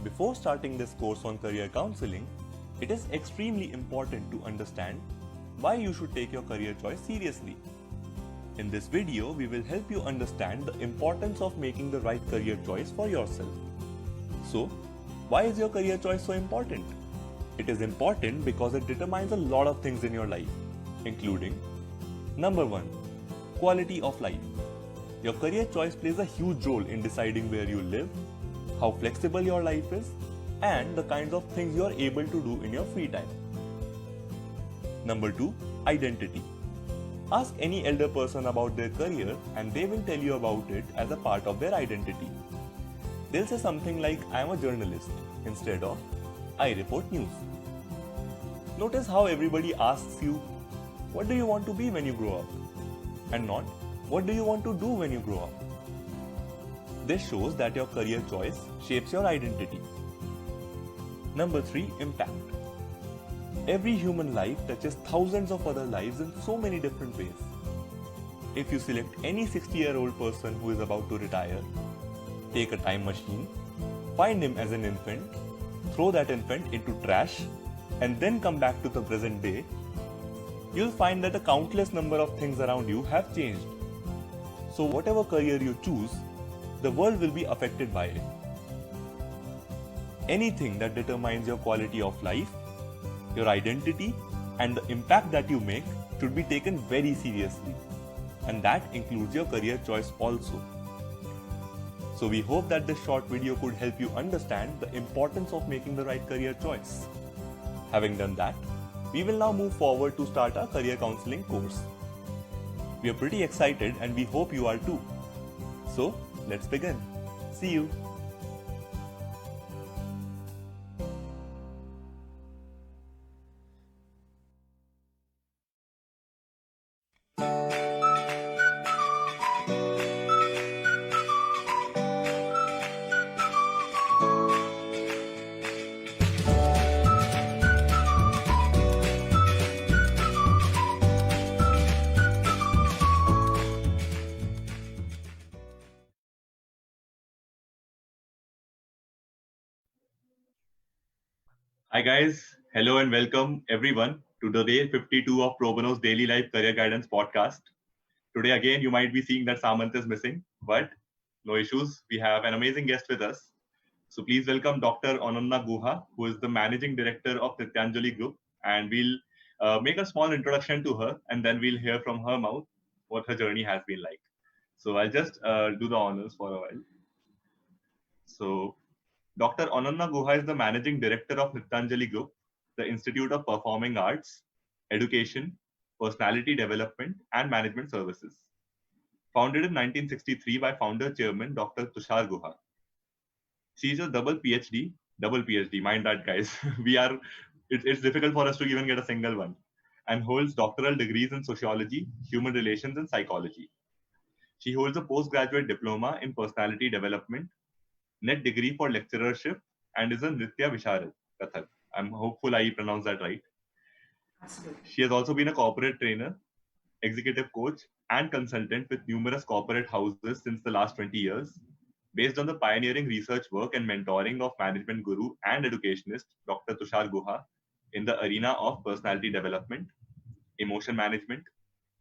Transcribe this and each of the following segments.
Before starting this course on career counseling, it is extremely important to understand why you should take your career choice seriously. In this video, we will help you understand the importance of making the right career choice for yourself. So, why is your career choice so important? It is important because it determines a lot of things in your life, including number 1, quality of life. Your career choice plays a huge role in deciding where you live, how flexible your life is, and the kinds of things you are able to do in your free time. Number 2, identity. Ask any elder person about their career and they will tell you about it as a part of their identity. They'll say something like, I am a journalist, instead of, I report news. Notice how everybody asks you, what do you want to be when you grow up? And not, what do you want to do when you grow up? This shows that your career choice shapes your identity. Number 3, impact. Every human life touches thousands of other lives in so many different ways. If you select any 60-year-old person who is about to retire, take a time machine, find him as an infant, throw that infant into trash, and then come back to the present day, you'll find that a countless number of things around you have changed. So whatever career you choose, the world will be affected by it. Anything that determines your quality of life, your identity, and the impact that you make should be taken very seriously. And that includes your career choice also. So we hope that this short video could help you understand the importance of making the right career choice. Having done that, we will now move forward to start our career counseling course. We are pretty excited and we hope you are too. So, let's begin. See you. Hi guys, hello and welcome everyone to the day 52 of Pro Bono's Daily Life Career Guidance podcast. Today again, you might be seeing that Samant is missing, but no issues. We have an amazing guest with us. So please welcome Dr. Ananna Guha, who is the Managing Director of Nityanjali Group, and we'll make a small introduction to her, and then we'll hear from her mouth what her journey has been like. So I'll just do the honors for a while. So Dr. Ananna Guha is the Managing Director of Nityanjali Group, the Institute of Performing Arts, Education, Personality Development, and Management Services. Founded in 1963 by founder chairman Dr. Tushar Guha. She is a double PhD, mind that guys. It's difficult for us to even get a single one, and holds doctoral degrees in sociology, human relations, and psychology. She holds a postgraduate diploma in personality development, net degree for lecturership, and is a Nritya Visharad Kathak. I'm hopeful I pronounced that right. Absolutely. She has also been a corporate trainer, executive coach, and consultant with numerous corporate houses since the last 20 years. Based on the pioneering research work and mentoring of management guru and educationist Dr. Tushar Guha in the arena of personality development, emotion management,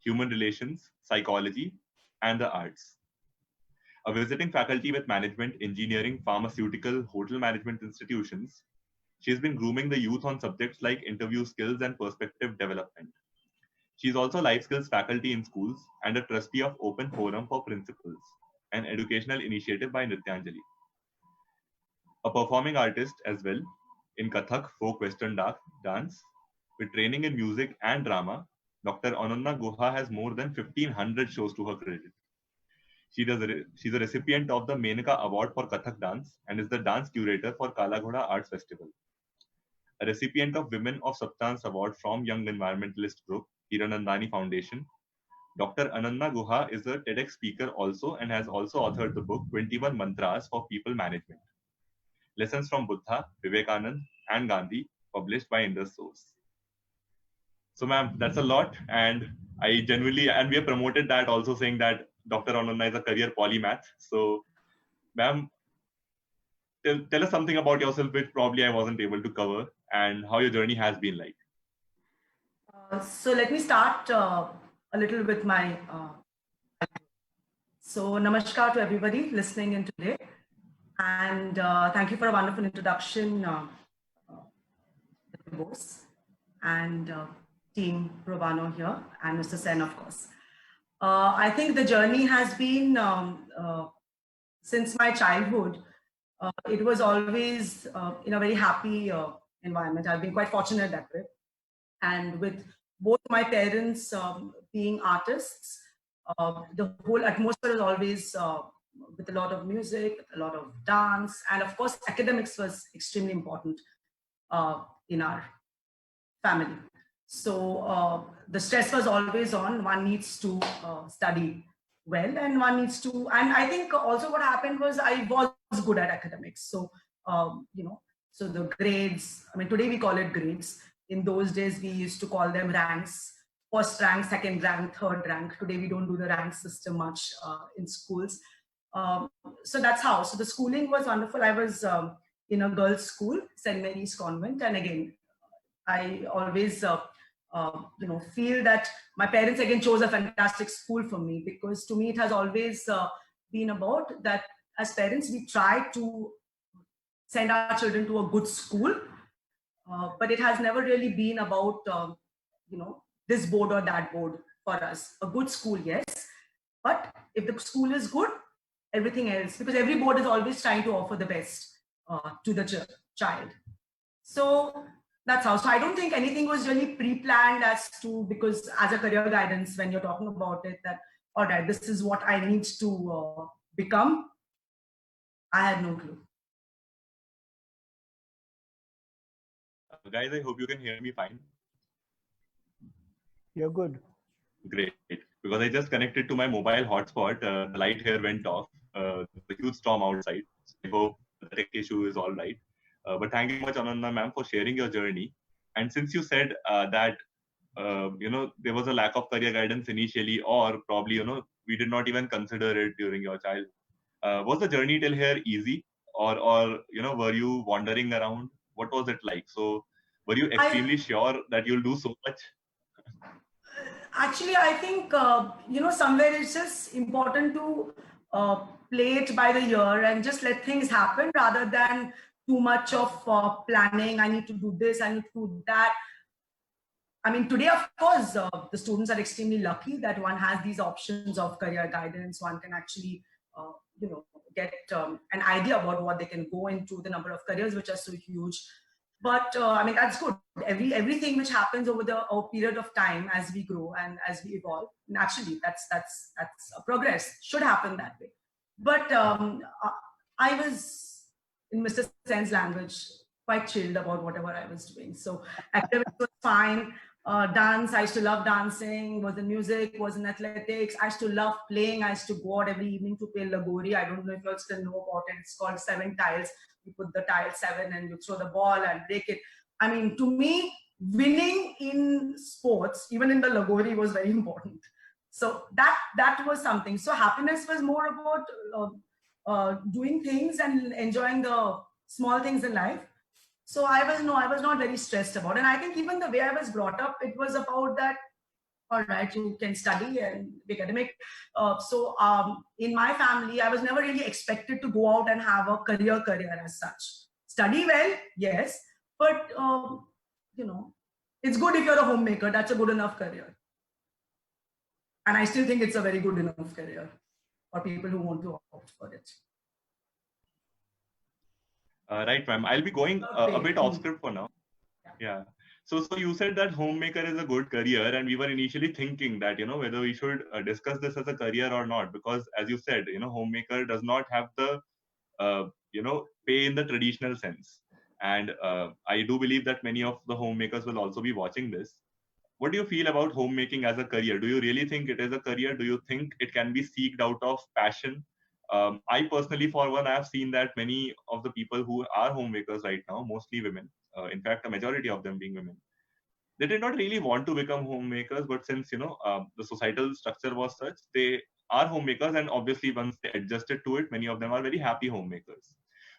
human relations, psychology, and the arts. A visiting faculty with management, engineering, pharmaceutical, hotel management institutions, she's been grooming the youth on subjects like interview skills and perspective development. She's also life skills faculty in schools and a trustee of Open Forum for Principals, an educational initiative by Nityanjali. A performing artist as well in Kathak, folk western dance, with training in music and drama, Dr. Ananna Guha has more than 1,500 shows to her credit. She's a recipient of the Menaka Award for Kathak dance and is the dance curator for Kala Ghoda Arts Festival. A recipient of Women of Substance Award from Young Environmentalist Group, Hiranandani Foundation. Dr. Ananna Guha is a TEDx speaker also and has also authored the book 21 Mantras for People Management. Lessons from Buddha, Vivekanand, and Gandhi, published by Indus Source. So, ma'am, that's a lot. And I genuinely, and we have promoted that also saying that Dr. Ananna is a career polymath. So, ma'am, tell us something about yourself, which probably I wasn't able to cover, and how your journey has been like. So let me start a little with my. So namaskar to everybody listening in today, and thank you for a wonderful introduction, Bose and team Robano here, and Mr. Sen, of course. I think the journey has been since my childhood. It was always in a very happy environment. I've been quite fortunate that way. And with both my parents being artists, the whole atmosphere was always with a lot of music, a lot of dance, and of course, academics was extremely important in our family. So the stress was always on. One needs to study well, and one needs to. And I think also what happened was I was good at academics. So so the grades. I mean, today we call it grades. In those days, we used to call them ranks: first rank, second rank, third rank. Today we don't do the rank system much in schools. So that's how. So the schooling was wonderful. I was in a girls' school, St. Mary's Convent, and again, I always, feel that my parents again chose a fantastic school for me, because to me it has always been about that. As parents, we try to send our children to a good school, but it has never really been about this board or that board for us. A good school, yes, but if the school is good, everything else, because every board is always trying to offer the best to the child. So that's how. So I don't think anything was really pre-planned as to, because as a career guidance, when you're talking about it, that, all right, this is what I need to become, I had no clue. Guys, I hope you can hear me fine. You're good. Great. Because I just connected to my mobile hotspot. The light here went off. There's a huge storm outside. So I hope the tech issue is all right. But thank you much, Ananda ma'am, for sharing your journey. And since you said that, there was a lack of career guidance initially, or probably, we did not even consider it during your child. Was the journey till here easy? Or were you wandering around? What was it like? So were you extremely sure that you'll do so much? Actually, I think, somewhere it's just important to play it by the ear and just let things happen rather than too much of planning. I need to do this, I need to do that. I mean, today, of course, the students are extremely lucky that one has these options of career guidance. One can actually, get an idea about what they can go into, the number of careers which are so huge. But I mean, that's good. Everything which happens over the period of time as we grow and as we evolve, naturally, that's a progress. Should happen that way. But I was, in Mr. Sen's language, quite chilled about whatever I was doing. So academics was fine. Dance, I used to love dancing, was in music, was in athletics. I used to love playing. I used to go out every evening to play Lagori. I don't know if you all still know about it. It's called 7 tiles. You put the tile 7 and you throw the ball and break it. I mean, to me, winning in sports, even in the Lagori, was very important. So that was something. So happiness was more about doing things and enjoying the small things in life. So I was not very stressed about it. And I think even the way I was brought up, it was about that, all right, you can study and be academic. So in my family, I was never really expected to go out and have a career as such. Study well, yes, but it's good if you're a homemaker. That's a good enough career. And I still think it's a very good enough career for people who want to opt for it. Right, ma'am. I'll be going a bit off script for now. Yeah. So you said that homemaker is a good career, and we were initially thinking that, whether we should discuss this as a career or not, because as you said, homemaker does not have the, pay in the traditional sense. And I do believe that many of the homemakers will also be watching this. What do you feel about homemaking as a career? Do you really think it is a career? Do you think it can be seeked out of passion? I personally, for one, I have seen that many of the people who are homemakers right now, mostly women, in fact, a majority of them being women, they did not really want to become homemakers, but since, the societal structure was such, they are homemakers, and obviously once they adjusted to it, many of them are very happy homemakers.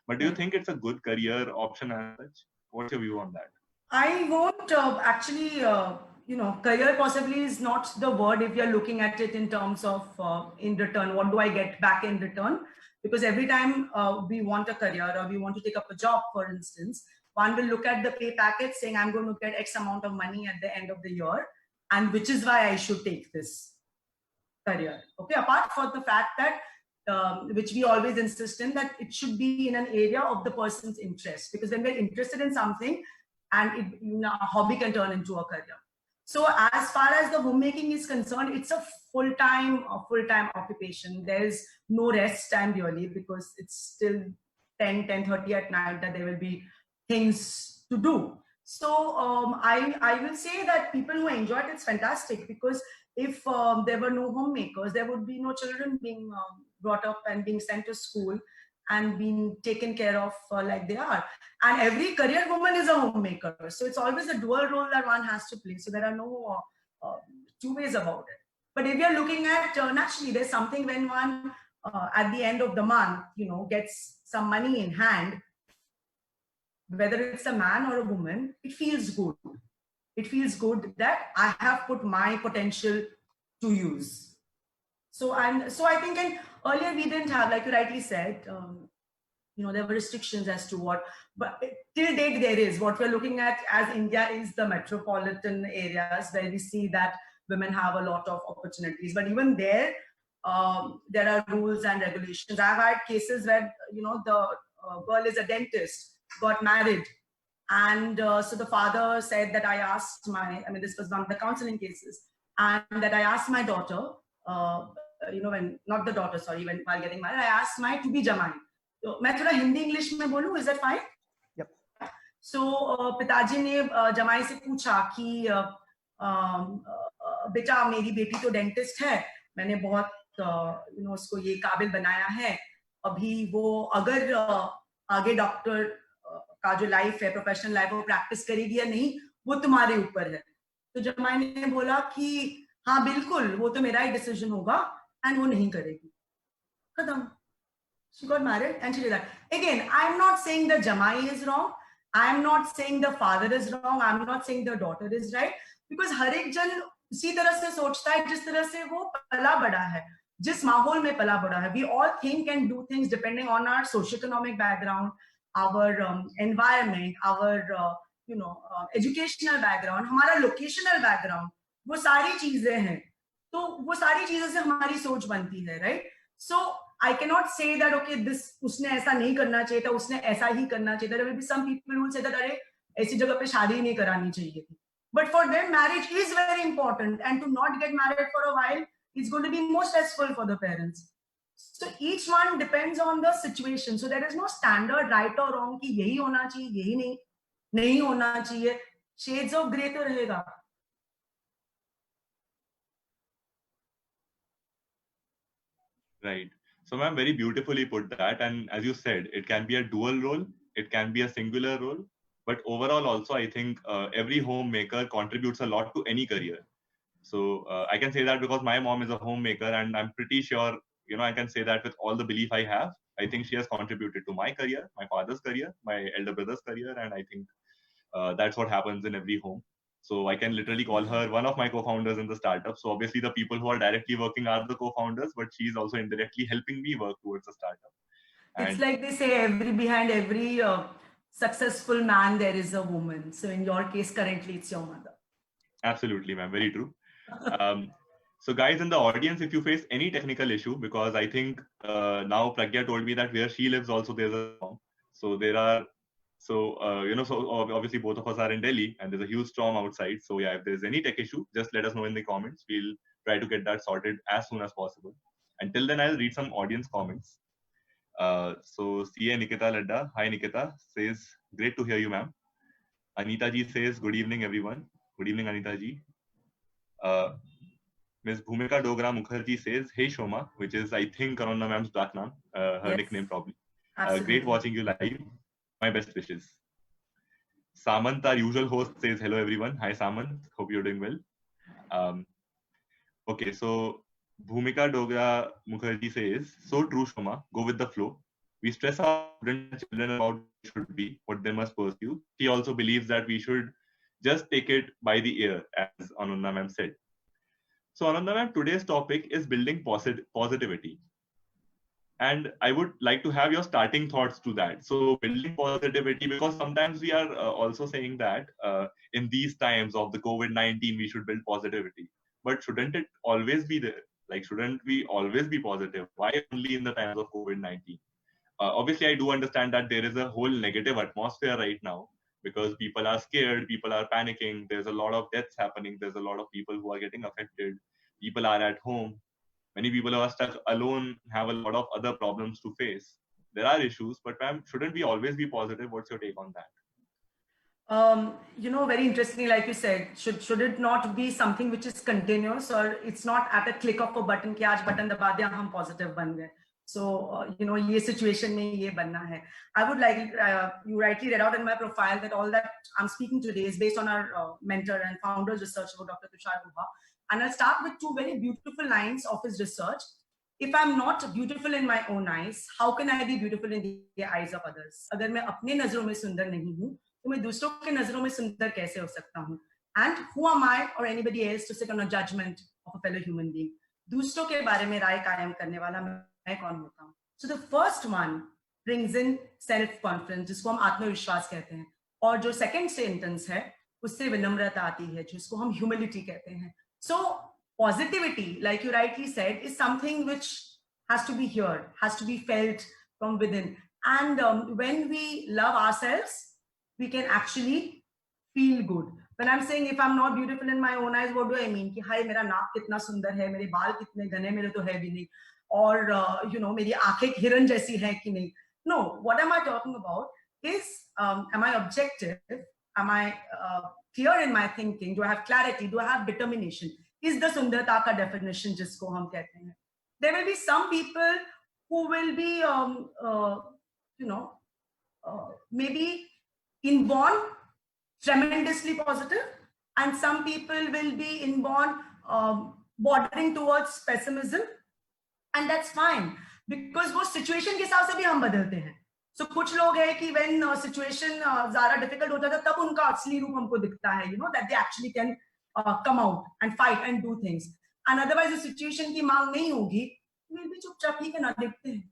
But do you think it's a good career option as such? What's your view on that? I won't actually, career possibly is not the word if you're looking at it in terms of in return, what do I get back in return? Because every time we want a career or we want to take up a job, for instance, one will look at the pay package saying, I'm going to get X amount of money at the end of the year, and which is why I should take this career. Okay, apart from the fact that which we always insist in, that it should be in an area of the person's interest, because when we're interested in something, and a hobby can turn into a career. So as far as the homemaking is concerned, it's a full-time occupation. There's no rest time really, because it's still 10:30 at night that there will be things to do. So I will say that people who enjoy it, it's fantastic, because if there were no homemakers, there would be no children being brought up and being sent to school and being taken care of like they are. And every career woman is a homemaker. So it's always a dual role that one has to play. So there are no two ways about it. But if you're looking at naturally, there's something when one at the end of the month, gets some money in hand, whether it's a man or a woman, it feels good. It feels good that I have put my potential to use. So I think, and earlier we didn't have, like you rightly said, there were restrictions as to what, but till date there is. What we're looking at as India is the metropolitan areas where we see that women have a lot of opportunities. But even there are rules and regulations. I've had cases where, the girl is a dentist, got married. And so the father said that this was one of the counseling cases, and that I asked my daughter, when while getting married, I asked my to be jamai. So मैं थोड़ा Hindi English में बोलूं, is that fine? Yep. So पिताजी ने जमाई से पूछा कि बेटा मेरी बेटी तो डेंटिस्ट है, मैंने बहुत उसको ये काबिल बनाया है, अभी वो अगर आगे डॉक्टर का जो लाइफ है, प्रोफेशनल लाइफ, वो प्रैक्टिस करेगी या नहीं, वो तुम्हारे ऊपर है. तो जमाई ने बोला कि हाँ बिल्कुल, वो तो मेरा ही डिसीजन होगा, एंड वो नहीं करेगी. खत्म. She got married and she did that. Again, I'm not saying the jamai is wrong. I'm not saying the father is wrong. I'm not saying the daughter is right. Because हर एक जन उसी तरह से सोचता है जिस तरह से वो पला बड़ा है, जिस माहौल में पला बड़ा है. We all think and do things depending on our socioeconomic background, our environment, our educational background, हमारा locational background. वो सारी चीजें हैं. तो वो सारी चीजों से हमारी सोच बनती है, right? So I cannot say that okay, this उसने ऐसा नहीं करना चाहिए था, उसने ऐसा ही करना चाहिए था. There will be some people who will say that अरे ऐसी जगह पे शादी नहीं करानी चाहिए थी. But for them, marriage is very important, and to not get married for a while is going to be more stressful for the parents. So each one depends on the situation. So there is no standard right or wrong कि यही होना चाहिए, यही नहीं होना चाहिए. Shades of grey तो रहेगा. Right. So, ma'am, very beautifully put that. And as you said, it can be a dual role, it can be a singular role. But overall, also, I think every homemaker contributes a lot to any career. So I can say that because my mom is a homemaker, and I'm pretty sure, I can say that with all the belief I have. I think she has contributed to my career, my father's career, my elder brother's career, and I think that's what happens in every home. So I can literally call her one of my co-founders in the startup. So obviously the people who are directly working are the co-founders, but she's also indirectly helping me work towards the startup. It's like they say, behind every successful man, there is a woman. So in your case, currently, it's your mother. Absolutely, ma'am. Very true. So guys in the audience, if you face any technical issue, because I think now Pragya told me that where she lives also there's a storm. So there are, so obviously both of us are in Delhi and there's a huge storm outside. So yeah, if there's any tech issue, just let us know in the comments. We'll try to get that sorted as soon as possible. Until then, I'll read some audience comments. So CA Nikita Ladda, hi Nikita, says, great to hear you, ma'am. Anita ji says, good evening, everyone. Good evening, Anita ji. Ms. Bhumika Dogra Mukherjee says, hey Shoma, which is, I think, Karuna ma'am's black name, her nickname probably. Great watching you live. My best wishes. Samant, our usual host, says, hello everyone. Hi Samant, hope you're doing well. Okay, so Bhumika Dogra Mukherjee says, so true Shoma, go with the flow. We stress our children about what they should be, what they must pursue. She also believes that we should just take it by the ear, as Ananda ma'am said. So Ananda ma'am, today's topic is building positivity. And I would like to have your starting thoughts to that. So building positivity, because sometimes we are also saying that in these times of the COVID-19, we should build positivity. But shouldn't it always be there? Like, shouldn't we always be positive? Why only in the times of COVID-19? Obviously, I do understand that there is a whole negative atmosphere right now because people are scared, people are panicking, there's a lot of deaths happening, there's a lot of people who are getting affected, people are at home. Many people who are stuck alone have a lot of other problems to face. There are issues, but ma'am, shouldn't we always be positive? What's your take on that? Very interestingly, like you said, should it not be something which is continuous, or it's not at a click of a button कि आज button दबा दिया हम positive बन गए. So ये situation में ये बनना है. I would like you rightly read out in my profile that all that I'm speaking today is based on our mentor and founder's research about Dr. Tushar Guha. And I'll start with two very beautiful lines of his research. If I'm not beautiful in my own eyes, how can I be beautiful in the eyes of others? अगर मैं अपने नजरों में सुंदर नहीं हूँ, तो मैं दूसरों के नजरों में सुंदर कैसे हो सकता हूँ? And who am I or anybody else to sit on a judgment of a fellow human being? दूसरों के बारे में राय कायम करने वाला मैं कौन होता हूँ? So the first one brings in self confidence, जिसको हम आत्मविश्वास कहते हैं, और जो second sentence है उससे विनम्रता आती है, जिसको हम humility कहते हैं. So positivity, like you rightly said, is something which has to be heard, has to be felt from within. And when we love ourselves, we can actually feel good. When I'm saying if I'm not beautiful in my own eyes, what do I mean? कि हाय मेरा नाक कितना सुंदर है, मेरे बाल कितने घने, मेरे तो है भी नहीं, और मेरी आंखें हिरन जैसी हैं कि नहीं. No, what am I talking about is am I objective? Am I clear in my thinking? Do I have clarity? Do I have determination? Is the sundarta ka definition जिसको हम कहते हैं. There will be some people who will be maybe inborn tremendously positive, and some people will be inborn bordering towards pessimism, and that's fine because वो situation के हिसाब से भी हम बदलते हैं. So कुछ लोग हैं कि when situation ज़्यादा difficult होता है तब उनका असली रूप हमको दिखता है, that they actually can come out and fight and do things, and otherwise the situation की मांग नहीं होगी, we'll be चुपचाप ही ना देखते हैं.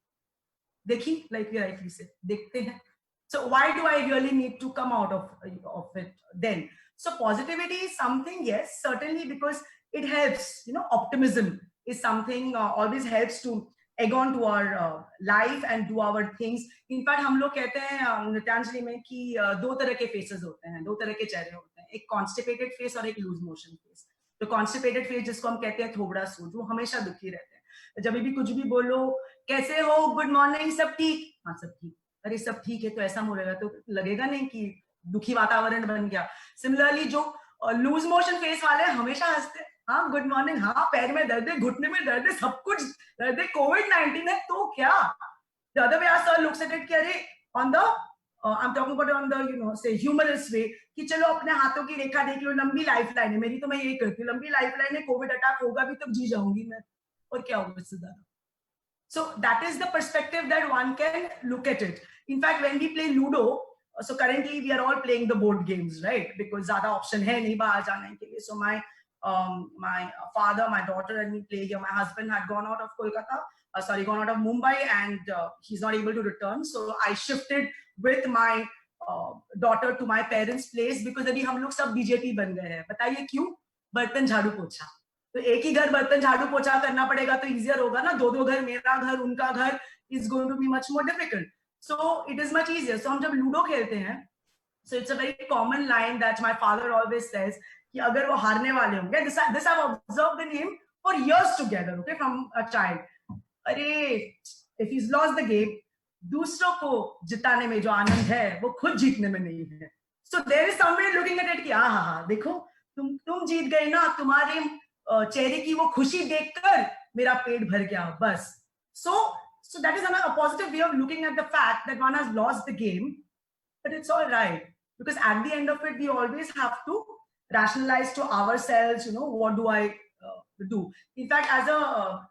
देखिए, like we rightly said, देखते हैं. So why do I really need to come out of it then? So positivity is something, yes, certainly, because it helps. Optimism is something always helps to egg on to our life and do our things. In fact, हम लोग कहते हैं नृत्यांजलि में कि दो तरह के faces होते हैं, दो तरह के चेहरे होते हैं, एक constipated face और एक loose motion face. तो constipated face जिसको हम कहते हैं थोबड़ा सूज, वो हमेशा दुखी रहते हैं. जब भी कुछ भी बोलो, कैसे हो, गुड मॉर्निंग, सब ठीक, हाँ सब ठीक. अरे सब ठीक है तो ऐसा मुड़ेगा तो लगेगा नहीं कि दुखी वातावरण बन गया. सिमिलरली जो लूज मोशन फेस वाले हमेशा हंसते हैं, हाँ गुड मॉर्निंग, हाँ पैर में दर्द है, घुटने में दर्द है, सब कुछ दर्द है, कोविड-19 है तो क्या. The other way our sir looks at it कि अरे on the I'm talking about on the say humorous way कि चलो अपने हाथों की रेखा देख लो, लंबी लाइफ लाइन है मेरी, तो मैं यही करती हूँ, लंबी लाइफ लाइन है, कोविड अटैक होगा भी तब जी जाऊंगी मैं, और क्या होगा इससे ज्यादा. So that is the perspective that one can look at it. In fact, when we play Ludo, so currently we are all playing the board games, right? Because ज़्यादा option है नहीं बाहर जाने के लिए. So my father, my daughter and me play here. My husband had gone out of gone out of Mumbai, and he's not able to return. So I shifted with my daughter to my parents' place because अभी हम लोग सब BJT बन गए हैं. बताइए क्यों? बर्तन झाड़ू पोछा. तो एक ही घर बर्तन झाड़ू पोछा करना पड़ेगा तो इजियर होगा ना. दो घर, मेरा घर, उनका घर, is going to be much more difficult. So it is much easier. So हम जब लूडो खेलते हैं, so it's a very common line that my father always says कि अगर वो हारने वाले होंगे, this I've observed in him for years together, okay, from a child. अरे if he's lost the game, दूसरों को जिताने में जो आनंद है वो खुद जीतने में नहीं है. So there is somebody looking at it कि हाँ देखो तुम जीत गए ना, तुम्हारे चेहरे की वो खुशी देखकर मेरा पेट भर गया बस. So that is a positive way of looking at the fact that one has lost the game, but it's all right, because at the end of it we always have to rationalize to ourselves, what do I do. In fact, as a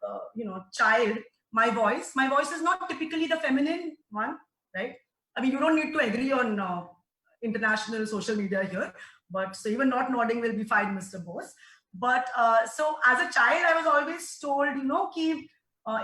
child, my voice is not typically the feminine one, right? I mean, you don't need to agree on international social media here, but so even not nodding will be fine, Mr. Bose. But so as a child, I was always told, you know, कि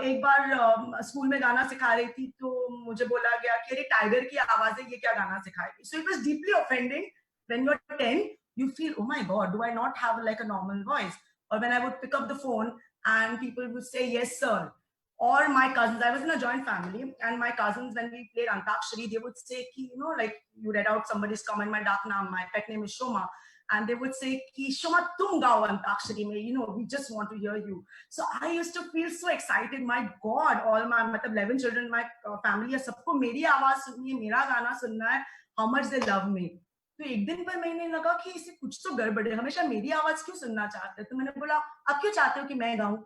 एक बार school में गाना सिखा रही थी तो मुझे बोला गया कि अरे टाइगर की आवाज है, ये क्या गाना सिखाएगी. So it was deeply offending when you're 10. You feel, oh my God, do I not have like a normal voice? Or when I would pick up the phone and people would say, yes, sir. Or my cousins, I was in a joint family, and my cousins, when we played Antakshari, they would say, ki, you know, like you read out somebody's comment, my dark naam, my pet name is Shoma. And they would say, ki, Shoma, tum gao Antakshari mein, you know, we just want to hear you. So I used to feel so excited. My God, all my 11 children in my family, सबको मेरी आवाज सुननी है, मेरा गाना सुनना है, how much they love me. तो एक दिन पर मैंने लगा कि इसे कुछ तो गड़बड़ है, हमेशा मेरी आवाज क्यों सुनना चाहते हैं. तो मैंने बोला, आप क्यों चाहते हो कि मैं गाऊं?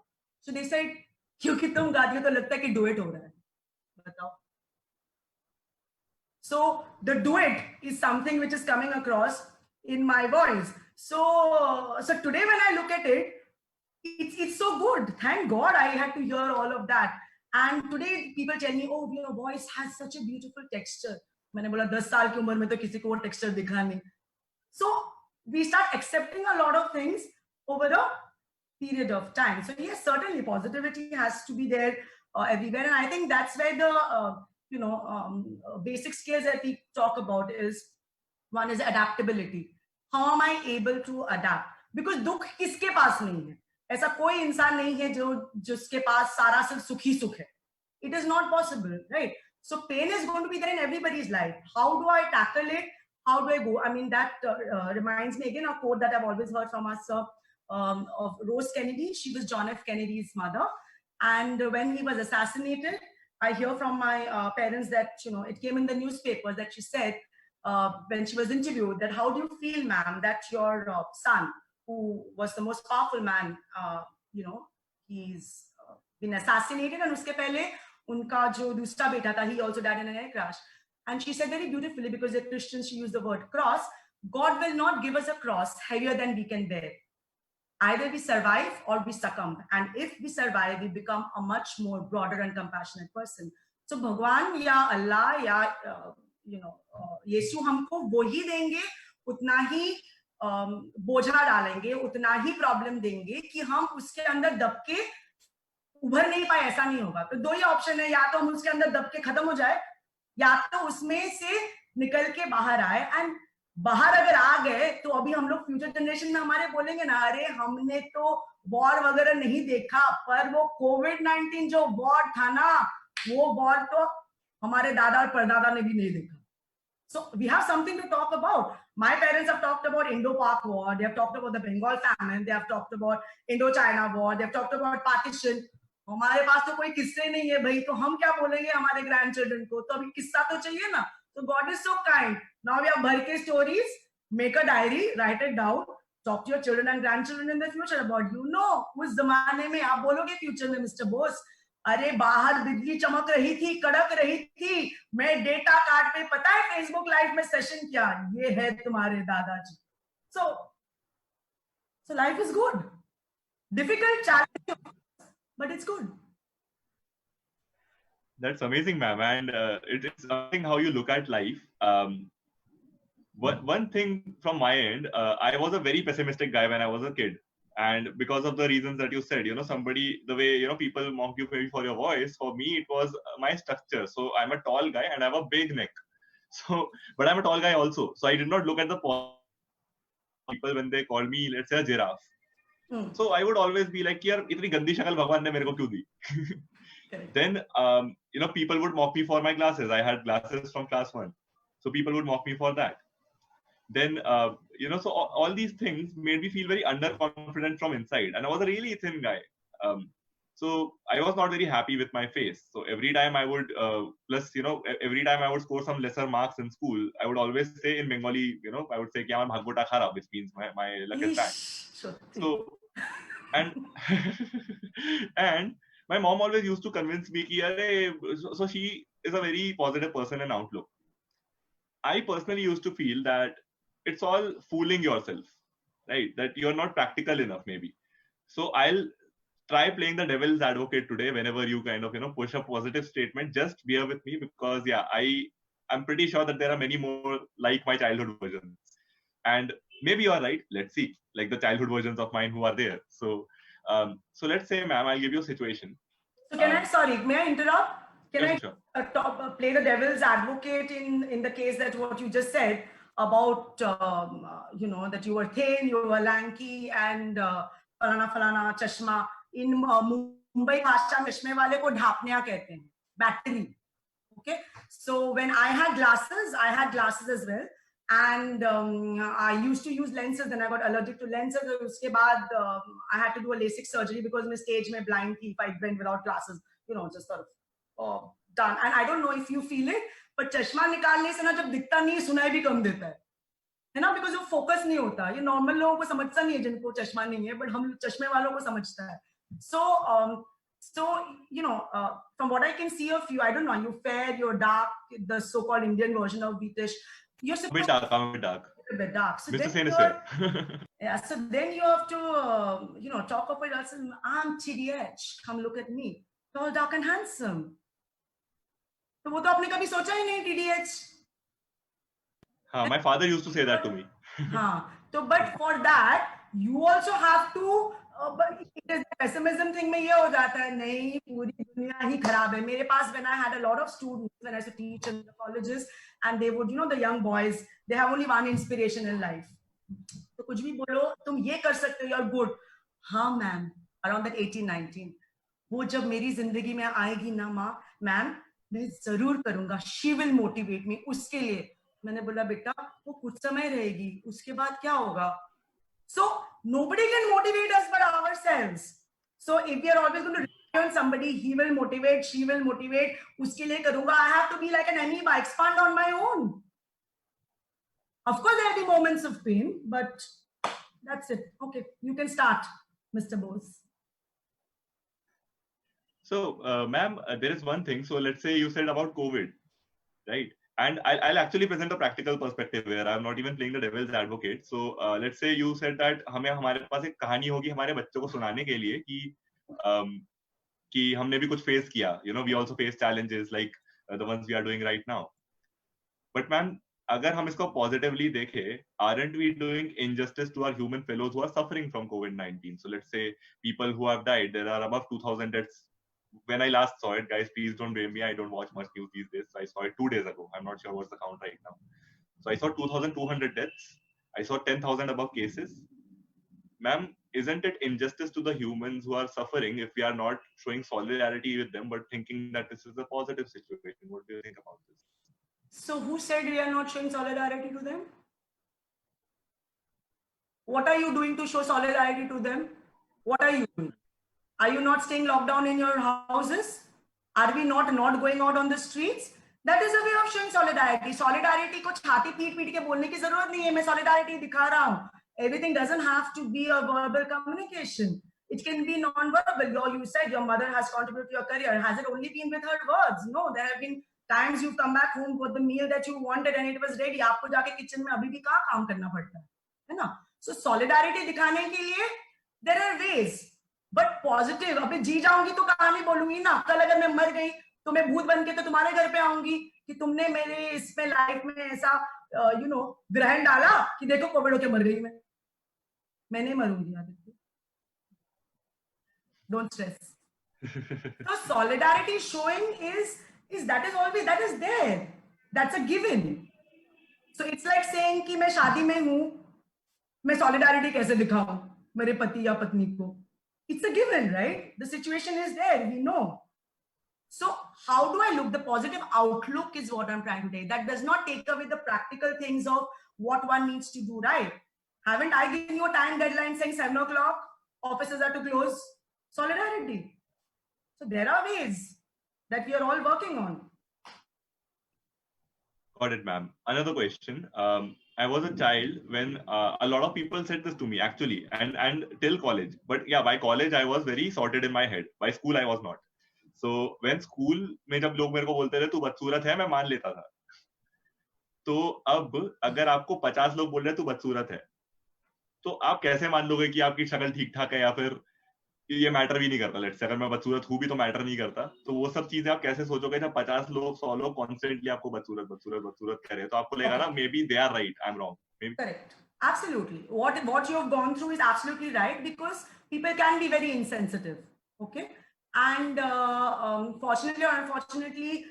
So they said, क्योंकि तुम गाती हो तो लगता है कि डुएट हो रहा है. बताओ. So the duet is something which is coming across in my voice. So today when I look at it, it's so good. Thank God I had to hear all of that. And today people tell me, oh, your voice has such a beautiful texture. मैंने बोला 10 साल की उम्र में तो किसी को वो texture दिखा नहीं. So we start accepting a lot of things over a period of time. So yes, certainly positivity has to be there everywhere, and I think that's where the basic skills that we talk about is, one is adaptability. How am I able to adapt? Because दुख किसके पास नहीं है. ऐसा कोई इंसान नहीं है जो जिसके पास सारा सिर्फ सुख ही सुख है. It is not possible, right? So pain is going to be there in everybody's life. How do I tackle it? How do I go? I mean, that reminds me again a quote that I've always heard from us of Rose Kennedy. She was John F. Kennedy's mother. And when he was assassinated, I hear from my parents that, it came in the newspapers that she said, when she was interviewed, that how do you feel, ma'am, that your son, who was the most powerful man, he's been assassinated, and uske pehle unka jo dusra beta tha, he also died in an air crash. And she said very beautifully, because they're Christians, she used the word cross. God will not give us a cross heavier than we can bear. Either we survive or we succumb. And if we survive, we become a much more broader and compassionate person. So Bhagwan ya Allah ya यीशु हमको वो ही देंगे, उतना ही बोझा डालेंगे, उतना ही problem देंगे कि हम उसके अंदर दब के उभर नहीं पाए. ऐसा नहीं होगा. तो दो ही ऑप्शन है, या तो हम उसके अंदर दब के खत्म हो जाए, या तो उसमें से निकल के बाहर आए. एंड बाहर अगर आ गए तो अभी हम लोग फ्यूचर जनरेशन में हमारे बोलेंगे ना, अरे हमने तो वॉर वगैरह नहीं देखा, पर वो कोविड-19 जो वॉर था ना, वो वॉर तो हमारे दादा और परदादा ने भी नहीं देखा. So we have something to talk about. My parents have talked about Indo-Pak War. They have talked about the Bengal famine. They have talked about Indo-China War. They have talked about partition. हमारे पास तो कोई किस्से नहीं है भाई, तो हम क्या बोलेंगे हमारे grandchildren को? तो अभी किस्सा तो चाहिए ना. So God is so kind. Now we have भर के stories. Make a diary, write it down. Talk to your children and grandchildren in the future about, उस जमाने में आप बोलोगे future में, Mr. Bose, अरे बाहर बिजली चमक रही थी, कड़क रही थी, मैं डेटा कार्ड पे पता है फेसबुक लाइव में सेशन किया, ये है तुम्हारे दादाजी. So life is good, difficult, challenging, but it's good. That's amazing, ma'am, and it is something how you look at life. One thing from my end, I was a very pessimistic guy when I was a kid. And because of the reasons that you said, somebody, the way, people mock you maybe for your voice, for me, it was my structure. So I'm a tall guy and I have a big neck. So, but I'm a tall guy also. So I did not look at the people when they called me, let's say, a giraffe. So I would always be like, yaar, itni gandi shakal Bhagwan ne mere ko kyun di? Then, people would mock me for my glasses. I had glasses from class 1. So people would mock me for that. Then, so all these things made me feel very underconfident from inside. And I was a really thin guy. So I was not very happy with my face. So every time I would, every time I would score some lesser marks in school, I would always say in Bengali, I would say, Kya bhagota kharab, which means my luck is bad. So, and, and my mom always used to convince me, so she is a very positive person in outlook. I personally used to feel that it's all fooling yourself, right? That you're not practical enough, maybe. So I'll try playing the devil's advocate today whenever you kind of push a positive statement. Just bear with me, because I'm pretty sure that there are many more like my childhood versions, and maybe you're right. Let's see, like the childhood versions of mine who are there. So let's say, ma'am, I'll give you a situation. So may I interrupt? Can Yes, I sure. play the devil's advocate in the case that what you just said about, that you were thin, you were lanky, and falana chashma. In Mumbai bhasha में चश्मे वाले को ढापनिया कहते हैं, battery. Okay, so when I had glasses as well, and I used to use lenses. Then I got allergic to lenses. Uske baad, I had to do a LASIK surgery because my stage mein blind thi. If I went without glasses, just sort of done. And I don't know if you feel it, but चश्मा निकालने से ना जब दिखता नहीं सुनाई भी कम देता है ना, because वो फोकस नहीं होता. ये नॉर्मल लोगों को समझता नहीं है जिनको चश्मा नहीं है, but हम चश्मे वालों को समझता है. So, from what I can see of you, I don't know, you're fair, you're dark, the so-called Indian version of Beatish. You're supposed I'm a bit dark. A bit dark. So Mr. Sen is fair. Yeah, so then you have to, talk up with us. I'm TDH. Come look at me. Tall, dark and handsome. तो वो तो आपने कभी सोचा ही नहीं TDH. My father used to say that to me. So but for that, you also have to, but it is pessimism thing में ये हो जाता है, नहीं पूरी दुनिया ही खराब है. मेरे पास, when I had a lot of students, when I used to teach in the colleges, and they would, the young boys, they have only one inspiration in life. तो कुछ भी बोलो, तुम ये कर सकते हो, you're good. हाँ मैम, around that 18, 19, वो जब मेरी जिंदगी में आएगी ना माँ, मैम मैं जरूर करूंगा, she will motivate me. उसके लिए मैंने बोला बेटा वो कुछ समय रहेगी, उसके बाद क्या होगा? So nobody can motivate us but ourselves. So if we are always going to rely on somebody, he will motivate, she will motivate, उसके लिए करूंगा. I have to be like an amoeba, expand on my own. Of course there will be moments of pain, but that's it. Okay, you can start, Mr. Bose. So, ma'am, there is one thing. So let's say you said about COVID, right? And I'll actually present a practical perspective where I'm not even playing the devil's advocate. So let's say you said that हमारे पास एक कहानी होगी हमारे बच्चों को सुनाने के लिए कि हमने भी कुछ face किया. We also face challenges like the ones we are doing right now. But ma'am, अगर हम इसको positively देखें, aren't we doing injustice to our human fellows who are suffering from COVID-19? So let's say people who have died, there are above 2,000 deaths. When I last saw it, guys, please don't blame me. I don't watch much news these days. I saw it 2 days ago. I'm not sure what's the count right now. So I saw 2,200 deaths. I saw 10,000 above cases. Ma'am, isn't it injustice to the humans who are suffering if we are not showing solidarity with them, but thinking that this is a positive situation? What do you think about this? So who said we are not showing solidarity to them? What are you doing to show solidarity to them? What are you doing? Are you not staying locked down in your houses? Are we not going out on the streets? That is a way of showing solidarity. Solidarity को छाती पीट के बोलने की जरूरत नहीं है. मैं solidarity दिखा रहा हूँ. Everything doesn't have to be a verbal communication. It can be non-verbal. You said your mother has contributed to your career. Has it only been with her words? No, there have been times you've come back home with the meal that you wanted and it was ready. आपको जाके kitchen में अभी भी कहाँ काम करना पड़ता है ना? So solidarity दिखाने के लिए there are ways. But positive, अभी जी जाऊंगी तो कहानी बोलूंगी ना. कल अगर मैं मर गई तो मैं भूत बन के तो तुम्हारे घर पे आऊंगी कि तुमने मेरे इसमें लाइफ में ऐसा ग्रहण डाला कि देखो कोविड होके मर गई मैं नहीं मरूंगी. Aditya, don't stress. So solidarity showing is that is there. That's a given. So it's like saying कि मैं शादी में हूं, मैं solidarity कैसे दिखाऊं मेरे पति या पत्नी को? It's a given, right? The situation is there, we know. So how do I look? The positive outlook is what I'm trying to say. That does not take away the practical things of what one needs to do, right? Haven't I given you a time deadline saying 7 o'clock, offices are to close? Solidarity. So there are ways that we are all working on. Got it, ma'am. Another question. I was a child when a lot of people said this to me actually, and till college. But yeah, by college I was very sorted in my head. By school I was not. So when school में जब लोग मेरे को बोलते थे तू बदसूरत है, मैं मान लेता था. तो अब अगर आपको 50 लोग बोल रहे हैं तू बदसूरत है, तो आप कैसे मान लोगे कि आपकी शक्ल ठीक ठाक है या फिर ये मैटर भी नहीं करता, लेट्स से अगर मैं बदसूरत हूँ भी तो मैटर नहीं करता, तो वो सब चीजें आप कैसे सोचोगे जब 50 लोग 100 लोग कॉन्स्टेंटली आपको बदसूरत कह रहे हैं, तो आपको लगेगा ना Okay. Maybe they are right, I am wrong, maybe. Correct. Absolutely. What you have gone through is absolutely right because people can be very insensitive. Okay. And fortunately or unfortunately,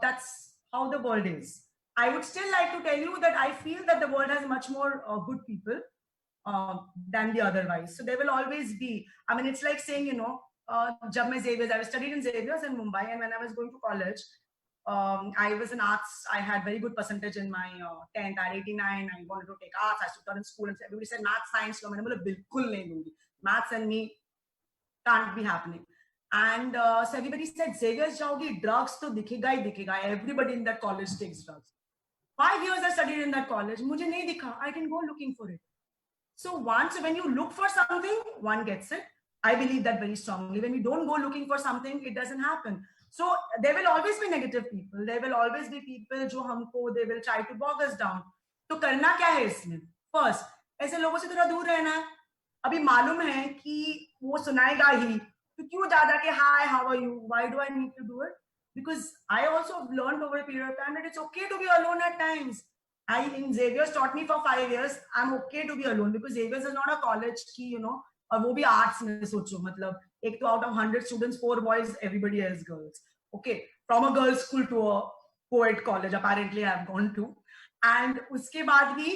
that's how the world is. I would still like to tell you that I feel that the world has much more good people than the otherwise. So there will always be. I mean, it's like saying, jab main Xavier's, I was studied in Xavier's in Mumbai, and when I was going to college, I was in arts. I had very good percentage in my 10th. I had 89. I wanted to take arts. I stood in school and everybody said math, science. So I said, bilkul nahi lungi. Maths and me can't be happening. And so everybody said, Xavier's jaogi, drugs to dikhega hi dikhega. Everybody in that college takes drugs. 5 years I studied in that college. Mujhe nahi dikha. I can go looking for it. So once when you look for something, one gets it. I believe that very strongly. When you don't go looking for something, it doesn't happen. So there will always be negative people. There will always be people जो हमको they will try to bog us down. तो करना क्या है इसमें? First, ऐसे लोगों से थोड़ा दूर रहना है. अभी मालूम है कि वो सुनाएगा ही, तो क्यों ज्यादा कि hi, how are you? Why do I need to do it? Because I also learned over a period of time that it's okay to be alone at times. I in Xavier's taught me for 5 years. I'm okay to be alone because Xavier's is not a college की और वो भी arts में सोचो मतलब एक तो out of 100 students 4 boys everybody else girls. Okay, from a girls school to a co-ed college apparently I have gone to, and उसके बाद भी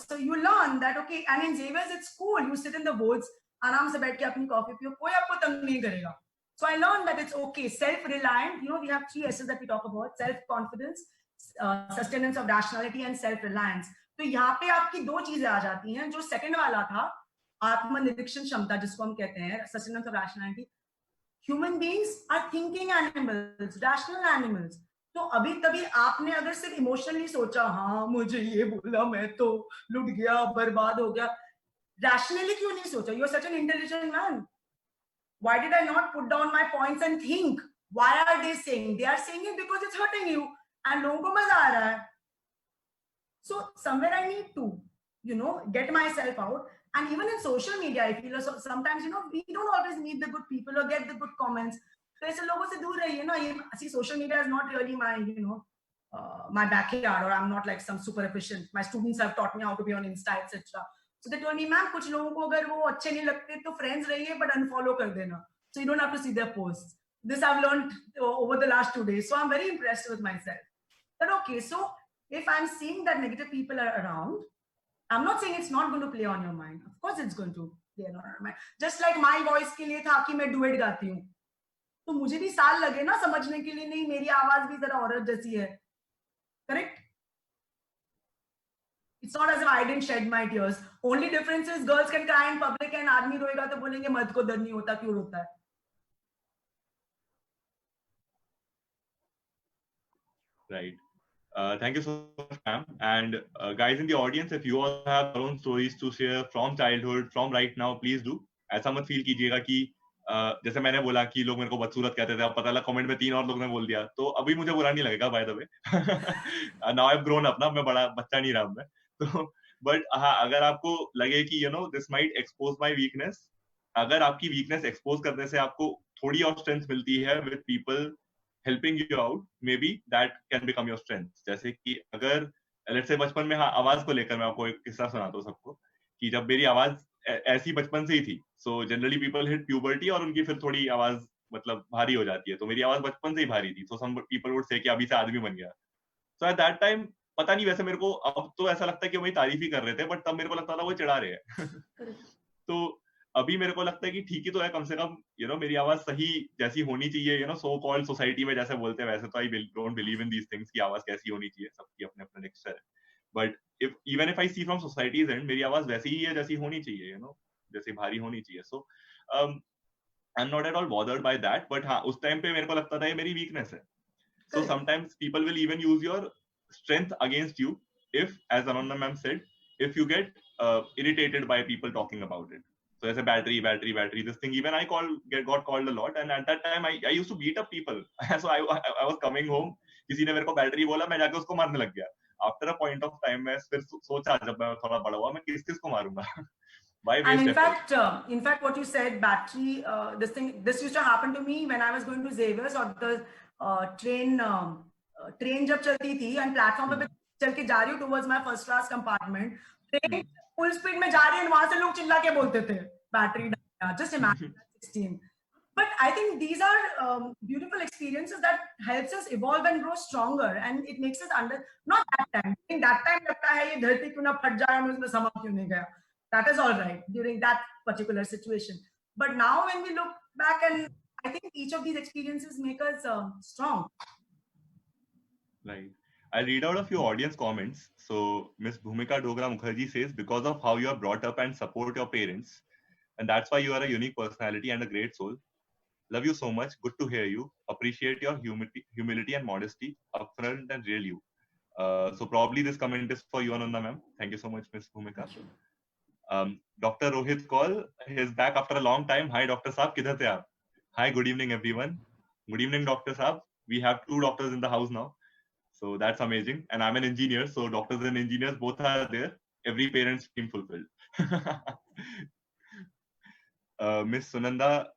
so you learn that okay, and in Xavier's it's cool, you sit in the woods आराम से बैठ के अपनी coffee पियो, कोई आपको तंग नहीं करेगा. So I learned that it's okay, self-reliant. We have 3 S's that we talk about: self-confidence, sustenance of rationality and self reliance. तो यहाँ पे आपकी दो चीजें आ जाती हैं. जो सेकंड वाला था आत्मनिरीक्षण क्षमता जिसको हम कहते हैं sustenance of rationality. Human beings are thinking animals, rational animals. तो अभी तभी आपने अगर सिर्फ इमोशनली सोचा हाँ मुझे ये बोला मैं तो लुट गया बर्बाद हो गया, रैशनली क्यों नहीं सोचा? You are such an intelligent man. Why did I not put down my points and think? Why are they saying? They are saying it because it's hurting you. And लोगों को मजा आ रहा है. So somewhere I need to, get myself out. And even in social media, I feel sometimes, we don't always meet the good people or get the good comments. So ऐसे लोगों से दूर रहिए ना. See, social media is not really my, my backyard, or I'm not like some super efficient. My students have taught me how to be on Insta, etc. So they told me, ma'am, कुछ लोगों को अगर वो अच्छे नहीं लगते तो friends रहिए but unfollow कर देना. So you don't have to see their posts. This I've learned over the last 2 days. So I'm very impressed with myself. But okay, so if I'm seeing that negative people are around, I'm not saying it's not going to play on your mind. Of course it's going to play on your mind. Just like my voice के लिए था कि मैं duet गाती हूँ, तो मुझे भी साल लगे ना समझने के लिए, नहीं मेरी आवाज भी जरा औरत जैसी है. Correct? It's not as if I didn't shed my tears. Only difference is girls can cry in public and आदमी रोएगा तो बोलेंगे मर्द को दर्द नहीं होता, क्यों रोता है? Right. Thank you so much, ma'am. And guys in the audience, if you all have your own stories to share from childhood, from right now, please do. ऐसा मत फील कीजिएगा कि जैसे मैंने बोला कि लोग मेरे को बदसूरत कहते थे, अब पता लगा कमेंट में 3 और लोगों ने बोल दिया, तो अभी मुझे बुरा नहीं लगेगा, by the way. Now I have grown up ना, मैं बड़ा बच्चा नहीं रहा मैं. तो बट हाँ, अगर आपको लगे कि this might expose my weakness, अगर आपकी वीकनेस एक्सपोज करने से आपको थोड़ी और स्ट्रेंथ मिलती है with people helping you out, maybe that can become your strength. जैसे कि अगर let's say बचपन में, हाँ, आवाज को लेकर मैं आपको एक किस्सा सुनाता हूँ सबको, कि जब मेरी आवाज ऐसी बचपन से ही थी, so generally people hit puberty और उनकी फिर थोड़ी आवाज मतलब भारी हो जाती है, तो मेरी आवाज बचपन से ही भारी थी, so some people would say कि अभी से आदमी बन गया. So at that time पता नहीं, वैसे मेरे को अब तो ऐसा लगता है कि वही तारीफ ही कर रहे थे, बट तब मेरे को लगता था वो चिढ़ा रहे हैं. तो अभी मेरे को लगता है कि ठीक ही तो है, कम से कम मेरी आवाज सही जैसी होनी चाहिए, सो कॉल्ड सोसाइटी में जैसे बोलते हैं वैसे, तो I don't believe in these things की आवाज कैसी होनी चाहिए, सबकी अपने अपने टेक्सचर है. But even if I see from societies end, मेरी आवाज वैसी ही है जैसी होनी चाहिए, जैसी भारी होनी चाहिए. So I am not at all bothered by that, but हाँ, उस टाइम पे मेरे को लगता था ये मेरी वीकनेस है. So sometimes people will even use your strength against you if, as Ananda ma'am said, if you get irritated by people talking about it. So as a battery, this thing, even I got called a lot, and at that time I used to beat up people. So I was coming home, किसी ने मेरे को battery बोला, मैं जाके उसको मारने लग गया. After a point of time मैं फिर सोचा, जब मैं थोड़ा बड़ा हुआ, मैं किस को मारूंगा. Why And waste effort? in fact, what you said, battery, this used to happen to me when I was going to Xavier's or the train जब चलती थी and platform पे चल के जा रही हूँ towards my first class compartment, train full speed में जा रही है, वहां से लोग चिल्ला के बोलते थे battery down. Just imagine at 16. But I think these are beautiful experiences that helps us evolve and grow stronger, and it makes us not that time. I think that time लगता है ये धरती क्यों ना फट जाए, मैं उसमें समा क्यों नहीं गया. That is all right during that particular situation. But now when we look back, and I think each of these experiences make us strong. Right. I'll read out a few audience comments. So Miss Bhumika Dogra Mukherjee says, because of how you are brought up and support your parents, and that's why you are a unique personality and a great soul. Love you so much. Good to hear you. Appreciate your humility and modesty, upfront and real you. So probably this comment is for you, Ananda ma'am. Thank you so much, Miss Bhumika. Dr. Rohit Kaul is back after a long time. Hi, Dr. Saab. Kidhar the aap? Hi, good evening, everyone. Good evening, Dr. Saab. We have 2 doctors in the house now. So that's amazing. And I'm an engineer. So doctors and engineers both are there. Every parent's dream fulfilled. Miss Sunanda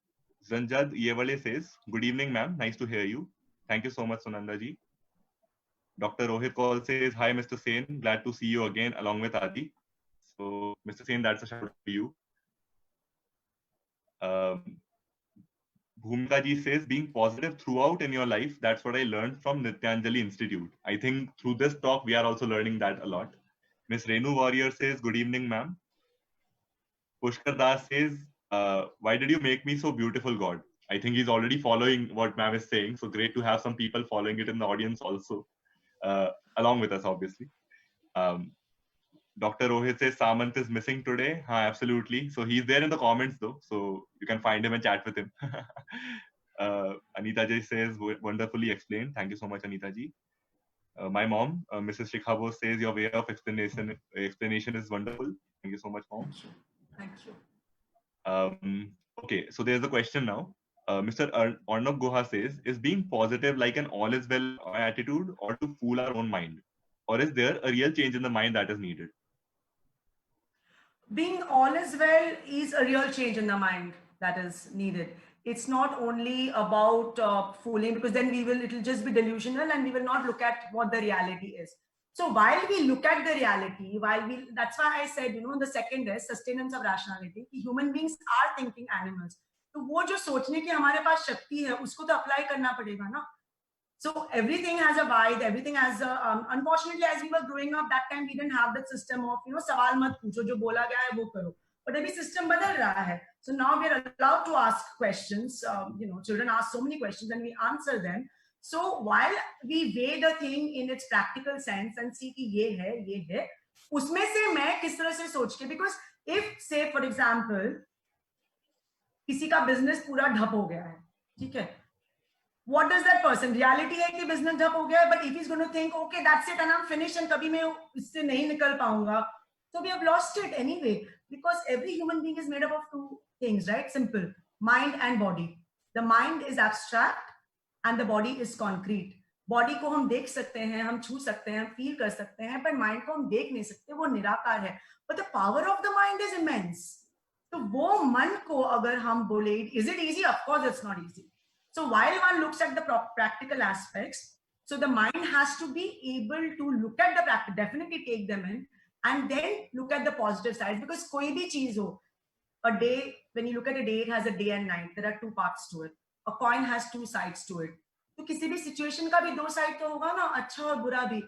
Zanjad Yevale says, good evening, ma'am. Nice to hear you. Thank you so much, Sunanda ji. Dr. Rohit Kaul says, hi, Mr. Sen. Glad to see you again along with Adi. So, Mr. Sen, that's a shout out to you. Bhumika ji says, being positive throughout in your life, that's what I learned from Nityanjali Institute. I think through this talk, we are also learning that a lot. Miss Renu Warrior says, good evening, ma'am. Pushkar Das says, why did you make me so beautiful, God? I think he's already following what ma'am is saying. So great to have some people following it in the audience also, along with us, obviously. Dr. Rohit says Samant is missing today. Absolutely. So he's there in the comments though. So you can find him and chat with him. Anita ji says, wonderfully explained. Thank you so much, Anita ji. My mom, Mrs. Shikha Bose says, your way of explanation is wonderful. Thank you so much, mom. Thank you. Okay, so there's a question now. Mr. Arnab Guha says, is being positive like an all is well attitude or to fool our own mind? Or is there a real change in the mind that is needed? Being all is well is a real change in the mind that is needed. It's not only about fooling, because then it'll just be delusional and we will not look at what the reality is. So while we look at the reality, that's why I said, the second is sustenance of rationality. Human beings are thinking animals. तो वो जो सोचने की हमारे पास शक्ति है, उसको तो अप्लाई करना पड़ेगा ना. So everything has a vibe, everything has a, unfortunately, as we were growing up, that time we didn't have that system of, सवाल मत पूछो, जो बोला गया है वो करो. But every system बदल रहा है. So now we are allowed to ask questions. Children ask so many questions and we answer them. So while we weigh the thing in its practical sense and see कि ये है, उसमें से मैं किस तरह से सोच के, because if, say for example, किसी का business पूरा ठप हो गया है, ठीक है? What does that person? Reality है कि business ठप हो गया है, but if he's going to think, okay, that's it and I'm finished and कभी मैं इससे नहीं निकल पाऊंगा, so we have lost it anyway, because every human being is made up of 2 things, right? Simple, mind and body. The mind is abstract and the body is concrete. Body को हम देख सकते हैं, हम छू सकते हैं, feel कर सकते हैं, पर mind को हम देख नहीं सकते, वो निराकार है. But the power of the mind is immense. तो वो मन को अगर हम बोले, is it easy? Of course it's not easy. So while one looks at the practical aspects, so the mind has to be able to look at the practice, definitely take them in, and then look at the positive side, because koi bhi cheez ho, a day, when you look at a day, it has a day and night. There are 2 parts to it. A coin has 2 sides to it. तो किसी भी situation का भी 2 side तो होगा ना, अच्छा और बुरा भी.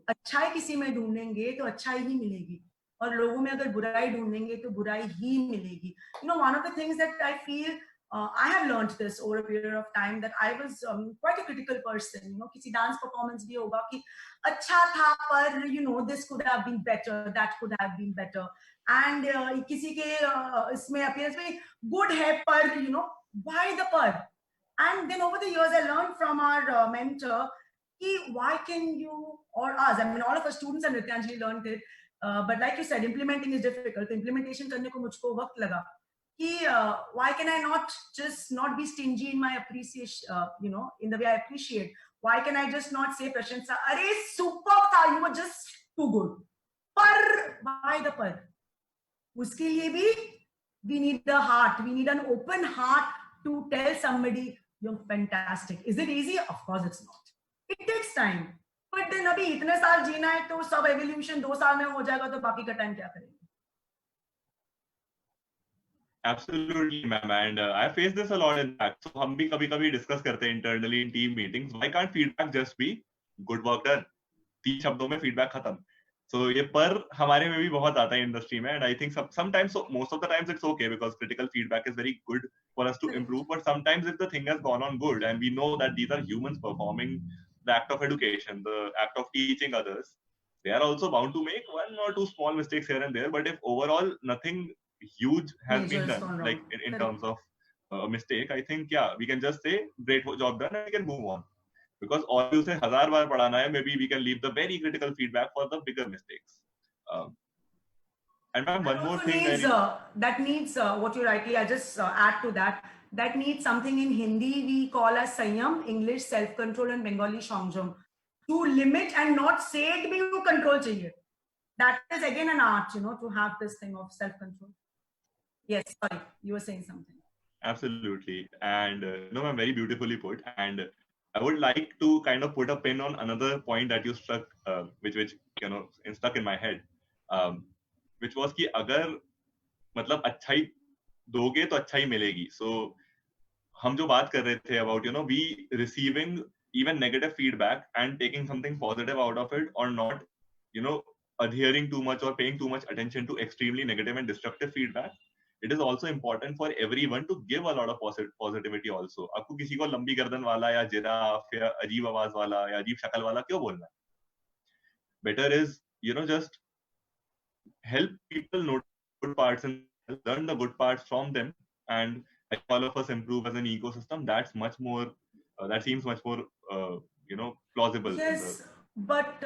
अच्छाई किसी में ढूंढेंगे तो अच्छाई ही मिलेगी, और लोगों में अगर बुराई ढूंढेंगे तो बुराई ही मिलेगी. One of the things that I feel I have learned this over a period of time, that I was quite a critical person. किसी dance performance भी होगा कि अच्छा था पर this could have been better, that could have been better, and किसी के इसमें appearance में good है पर why the पर? And then over the years I learned from our mentor कि why can you, or us, I mean all of us students and Nityanjali learned it, but like you said, implementing is difficult. Implementation करने को मुझको वक्त लगा. Why can I not be stingy in my appreciation, in the way I appreciate? Why can I just not say Prashansa, Arey, super tha, you were just too good. Par, why the par? उसके लिए भी we need a heart, we need an open heart to tell somebody you're fantastic. Is it easy? Of course it's not. It takes time. But then अभी इतने साल जीना है तो सब evolution 2 साल में हो जाएगा, तो बाकी का टाइम क्या करेंगे? Absolutely, ma'am. And I face this a lot in fact. So हम भी कभी-कभी discuss करते हैं internally in team meetings. Why can't feedback just be good work done? 3 शब्दों में feedback खत्म. So ये पर हमारे में भी बहुत आता है industry में, and I think sometimes, so most of the times it's okay because critical feedback is very good for us to improve. But sometimes if the thing has gone on good and we know that these are humans performing the act of education, the act of teaching others, they are also bound to make one or two small mistakes here and there. But if overall nothing huge has Major been has done, gone like wrong. in Correct. terms of a mistake, I think yeah, we can just say great job done and we can move on. Because और भी उसे 1000 बार पढ़ाना है, maybe we can leave the very critical feedback for the bigger mistakes. And ma'am, That one more also thing needs what you rightly. I just add to that. That needs something in Hindi we call as Sanyam, English self-control, and Bengali Shangjam. To limit and not say it, bhi wo control chahiye. That is again an art, to have this thing of self-control. Yes, sorry, you were saying something. Absolutely, and no, ma'am, very beautifully put. And I would like to kind of put a pin on another point that you struck, which stuck in my head, which was कि अगर मतलब अच्छाई दोगे तो अच्छाई मिलेगी. So हम जो बात कर रहे थे about we receiving even negative feedback and taking something positive out of it, or not you know adhering too much or paying too much attention to extremely negative and destructive feedback. It is also important for everyone to give a lot of positivity also. आपको किसी को लंबी गर्दन वाला या giraffe या अजीब आवाज वाला या अजीब शक्ल वाला क्यों बोलना है? Better is just help people notice good parts and learn the good parts from them, and all of us improve as an ecosystem. That's much more that seems much more plausible in the. Yes, but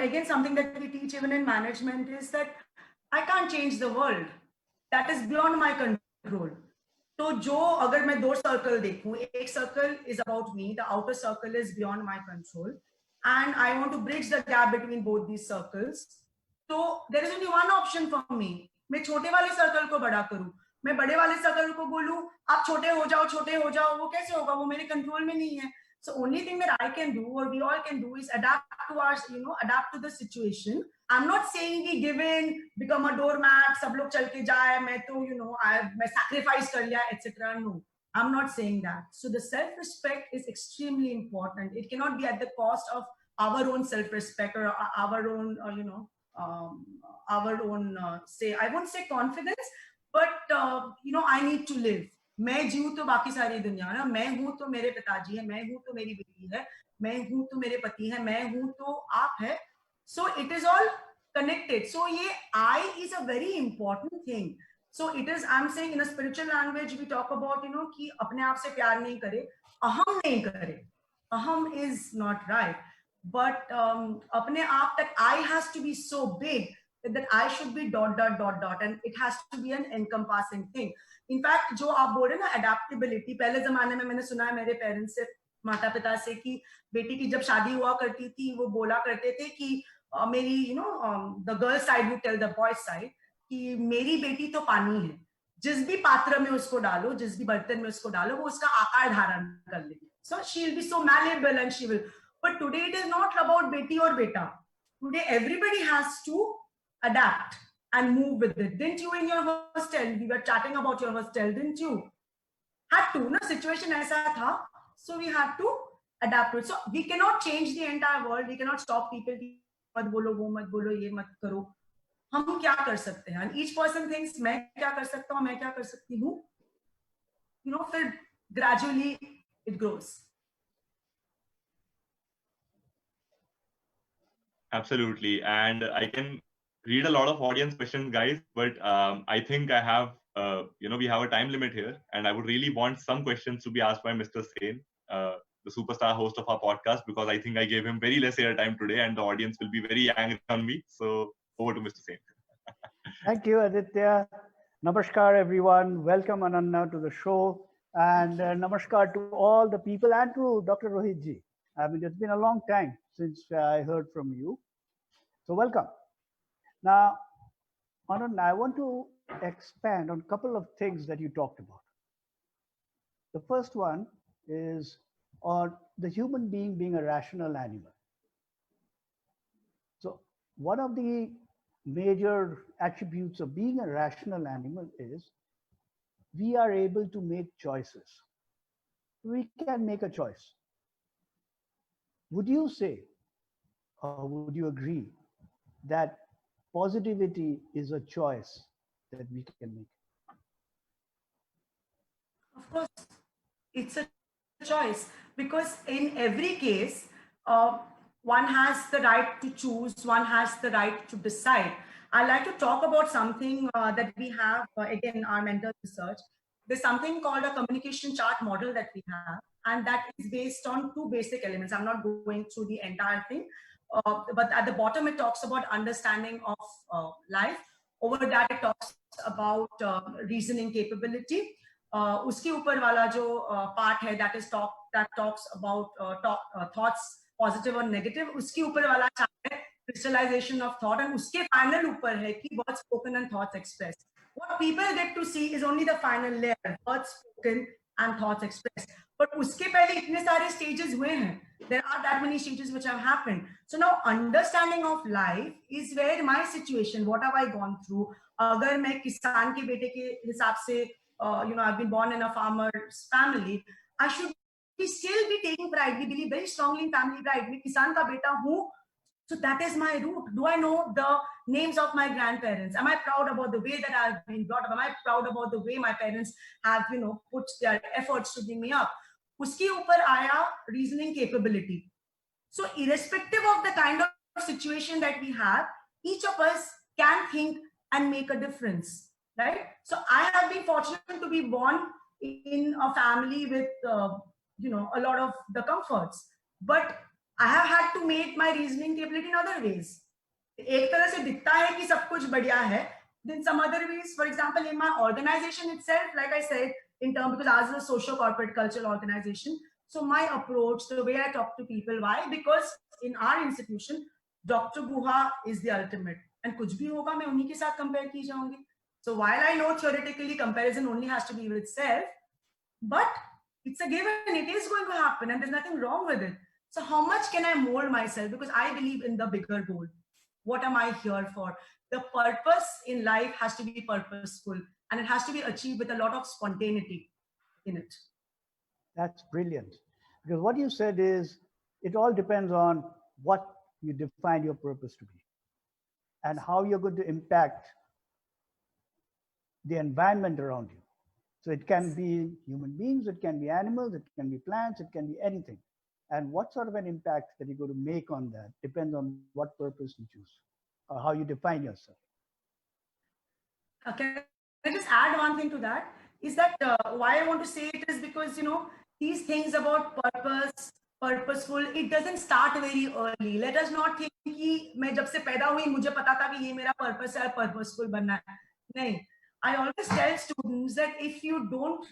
again, something that we teach even in management is that I can't change the world. That is beyond my control. तो जो अगर मैं 2 circle देखूं, एक circle is about me, the outer circle is beyond my control, and I want to bridge the gap between both these circles. तो there is only one option for me. मैं छोटे वाले सर्कल को बड़ा करूं, मैं बड़े वाले सर्कल को बोलूं आप छोटे हो जाओ, वो कैसे होगा? वो मेरे कंट्रोल में नहीं है. So only thing that I can do, or we all can do, is adapt to adapt to the situation. I'm not saying we give in, become a doormat, सब लोग चल के जाए, मैं तो मैं sacrifice कर लिया, etc. No, I'm not saying that. So the self-respect is extremely important. It cannot be at the cost of our own self-respect or our own, our own say. I won't say confidence, but I need to live. मैं जीऊँ तो बाकी सारी दुनिया ना, मैं हूँ तो मेरे पिताजी है, मैं हूँ तो मेरी बेटी है, मैं हूँ तो मेरे पति है, मैं हूँ तो आप है. So it is all connected. So ये I is a very important thing. So it is, I'm saying in a spiritual language we talk about कि अपने आप से प्यार नहीं करे, अहम नहीं करे. Aham is not right, but अपने आप तक I has to be so big that I should be ... and it has to be an encompassing thing. In fact जो आप बोल रहे हैं ना अडेप्टेबिलिटी, पहले जमाने में मैंने सुना है मेरे पेरेंट्स से, माता पिता से, कि बेटी की जब शादी हुआ करती थी वो बोला करते थे कि मेरी the girl side would tell the boy side कि मेरी बेटी तो पानी है, जिस भी पात्र में उसको डालो, जिस भी बर्तन में उसको डालो, वो उसका आकार धारण कर लेगी. So she'll be so malleable and she will. But today it is not about beti or beta. Today everybody has to adapt and move with it. Didn't you in your hostel? We were chatting about your hostel, didn't you? Had to, na situation aisa tha, so we had to adapt to it. So we cannot change the entire world. We cannot stop people. मत बोलो, वो मत बोलो, ये मत करो. हम क्या कर सकते हैं? And each person thinks मैं क्या कर सकता हूँ, मैं क्या कर सकती हूँ. फिर gradually it grows. Absolutely, and I can read a lot of audience questions, guys, but I think I have, we have a time limit here, and I would really want some questions to be asked by Mr. Sen, the superstar host of our podcast, because I think I gave him very less airtime today, and the audience will be very angry on me. So over to Mr. Sen. Thank you, Aditya. Namaskar, everyone. Welcome, Ananya, to the show. And namaskar to all the people and to Dr. Rohit ji. I mean, it's been a long time since I heard from you. So welcome. Now, Anand, I want to expand on a couple of things that you talked about. The first one is on the human being being a rational animal. So, one of the major attributes of being a rational animal is we are able to make choices. We can make a choice. Would you say, or would you agree, that positivity is a choice that we can make? Of course, it's a choice because in every case, one has the right to choose, one has the right to decide. I'd like to talk about something that we have, again, our mental research. There's something called a communication chart model that we have, and that is based on two basic elements. I'm not going through the entire thing, but at the bottom, it talks about understanding of life. Over that, it talks about reasoning capability. उसके ऊपर वाला जो part है that talks about thoughts positive और negative, उसके ऊपर वाला chart है crystallization of thought, and उसके final ऊपर है कि words spoken and thoughts expressed. What people get to see is only the final layer, words spoken and thoughts expressed. But उसके पहले इतने सारे stages हुए हैं. There are that many stages which have happened. So now understanding of life is where my situation, what have I gone through? अगर मैं किसान के बेटे के हिसाब से I've been born in a farmer's family, I should still be taking pride. We believe very strongly in family pride. मैं किसान का बेटा हूँ, so that is my root. Do I know the names of my grandparents? Am I proud about the way that I've been brought up? Am I proud about the way my parents have, put their efforts to bring me up? उसके ऊपर आया reasoning capability. So irrespective of the kind of situation that we have, each of us can think and make a difference, right? So I have been fortunate to be born in a family with, a lot of the comforts, but I have had to make my reasoning capability in other ways. एक तरह से दिखता है कि सब कुछ बढ़िया है, then some other ways, for example, in my organization itself, like I said, in terms, because ours is a social corporate cultural organization, so my approach, the way I talk to people, why? Because in our institution, Dr. Guha is the ultimate, and कुछ भी होगा मैं उन्हीं के साथ compare की जाऊंगी. So while I know theoretically comparison only has to be with self, but it's a given, it is going to happen, and there's nothing wrong with it. So how much can I mold myself? Because I believe in the bigger goal. What am I here for? The purpose in life has to be purposeful, and it has to be achieved with a lot of spontaneity in it. That's brilliant. Because what you said is it all depends on what you define your purpose to be and how you're going to impact the environment around you. So it can be human beings, it can be animals, it can be plants, it can be anything. And what sort of an impact that you're going to make on that depends on what purpose you choose or how you define yourself. Can I just add one thing to that? Is that why I want to say it is because, these things about purpose, purposeful, it doesn't start very early. Let us not think कि मैं जब से पैदा हुई मुझे पता था कि ये मेरा purpose है, purposeful बनना है. नहीं. I always tell students that if you don't,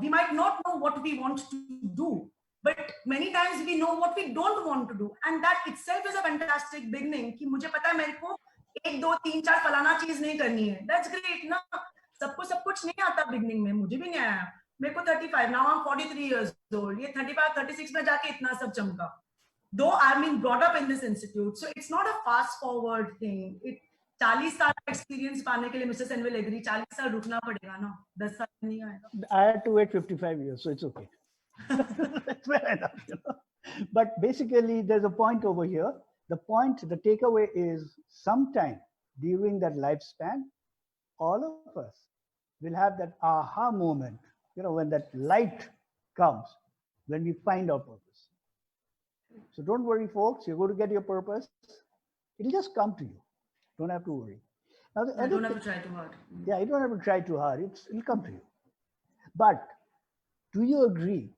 we might not know what we want to do, but many times we know what we don't want to do, and that itself is a fantastic beginning. कि मुझे पता है मेरे को 1 2 3 4 फलाना चीज नहीं करनी है. That's great ना. सबको सब कुछ नहीं आता beginning में, मुझे भी नहीं आया. मेरे को 35, now I'm 43 years old. ये 35 36 में जाके इतना सब चमका. Though I've been brought up in this institute, so it's not a fast forward thing. 40 साल का एक्सपीरियंस पाने के लिए मिस्टर सेन विल एग्री 40 साल रुकना पड़ेगा ना, 10 साल नहीं आएगा. I had to wait 55 years, so it's okay. That's fair enough. But basically, there's a point over here. The takeaway is sometime during that lifespan, all of us will have that aha moment, when that light comes, when we find our purpose. So don't worry, folks, you're going to get your purpose. It'll just come to you. Don't have to worry. Now, I don't have to try too hard. Yeah, you don't have to try too hard. It'll come to you. But do you agree,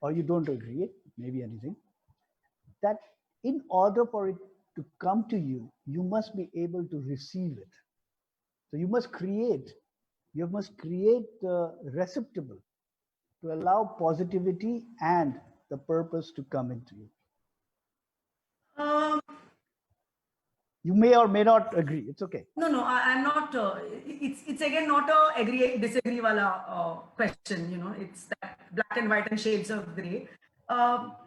or you don't agree, maybe anything, that in order for it to come to you, you must be able to receive it. So you must create the receptacle to allow positivity and the purpose to come into you. You may or may not agree. It's okay. No, I'm not. It's again not a agree disagree wala question. You know, it's that black and white and shades of gray.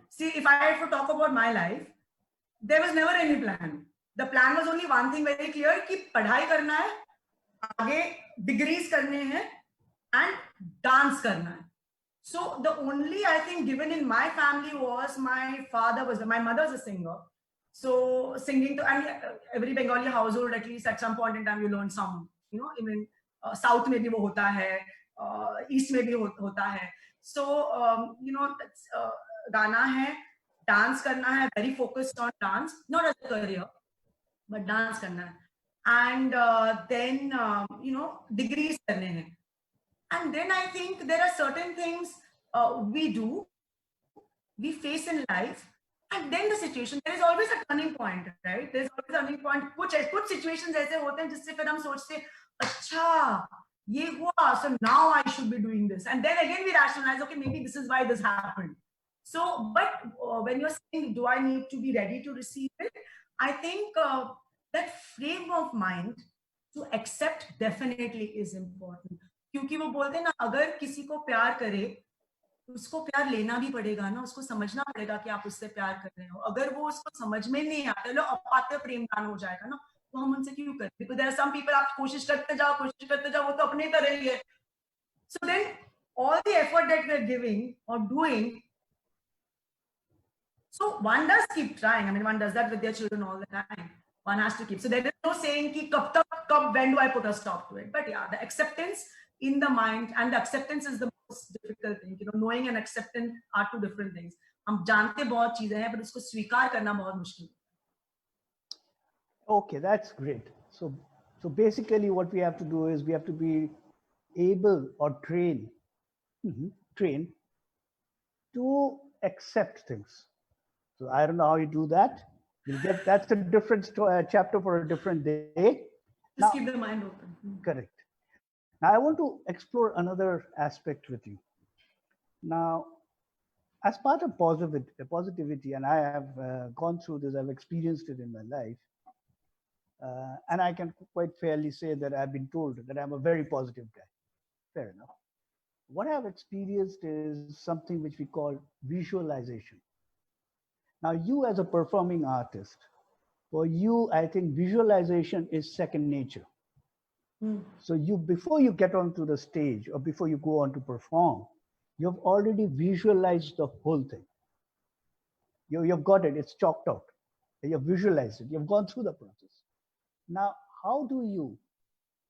See, if I have to talk about my life, there was never any plan. The plan was only one thing very clear कि पढ़ाई करना है, आगे degrees करने हैं, and dance करना है. So the only I think given in my family was my mother was a singer. So singing to, and every Bengali household at least at some point in time you learn some, you know, even South में भी वो होता है, East में भी होता है. So you know, गाना है, dance करना है, very focused on dance, not as a career, but dance करना है. And then you know, degrees करने हैं. And then I think there are certain things we face in life. And then the situation, there is always a turning point, right? There's always a turning point. कुछ situations ऐसे होते हैं जिससे फिर हम सोचते हैं, अच्छा, ये हुआ, so now I should be doing this. And then again we rationalize, okay, maybe this is why this happened. So, but when you're saying, do I need to be ready to receive it? I think that frame of mind to accept definitely is important. क्योंकि वो बोलते हैं ना, अगर किसी को प्यार करे, उसको प्यार लेना भी पड़ेगा ना, उसको समझना पड़ेगा कि आप उससे प्यार कर रहे हो. अगर वो उसको समझ में नहीं आता, लो अपात्र प्रेम दान हो जाएगा ना, तो हम उनसे क्यों करें? Because there are some people, आप कोशिश करते जाओ, वो तो अपने तरह ही है. So then all the effort that we're giving or doing, so one does keep trying. I mean, one does that with their children all the time. One has to keep. So there is no saying ki when do I put a stop to it? But yeah, the acceptance in the mind, and the acceptance is the most difficult thing. You know, knowing and acceptance are two different things. हम जानते बहुत चीजें हैं, but उसको स्वीकार करना बहुत मुश्किल है. Okay, that's great. So basically what we have to do is we have to be able or train to accept things. So I don't know how you do that. That's a different chapter for a different day. Just keep the mind open. Correct. Now I want to explore another aspect with you. Now, as part of positivity, and I have gone through this, I've experienced it in my life, and I can quite fairly say that I've been told that I'm a very positive guy. Fair enough. What I've experienced is something which we call visualization. Now, you as a performing artist, for you, I think visualization is second nature. So before you get onto the stage or before you go on to perform, you've already visualized the whole thing. You've got it, it's chalked out. You've visualized it, you've gone through the process. Now, how do you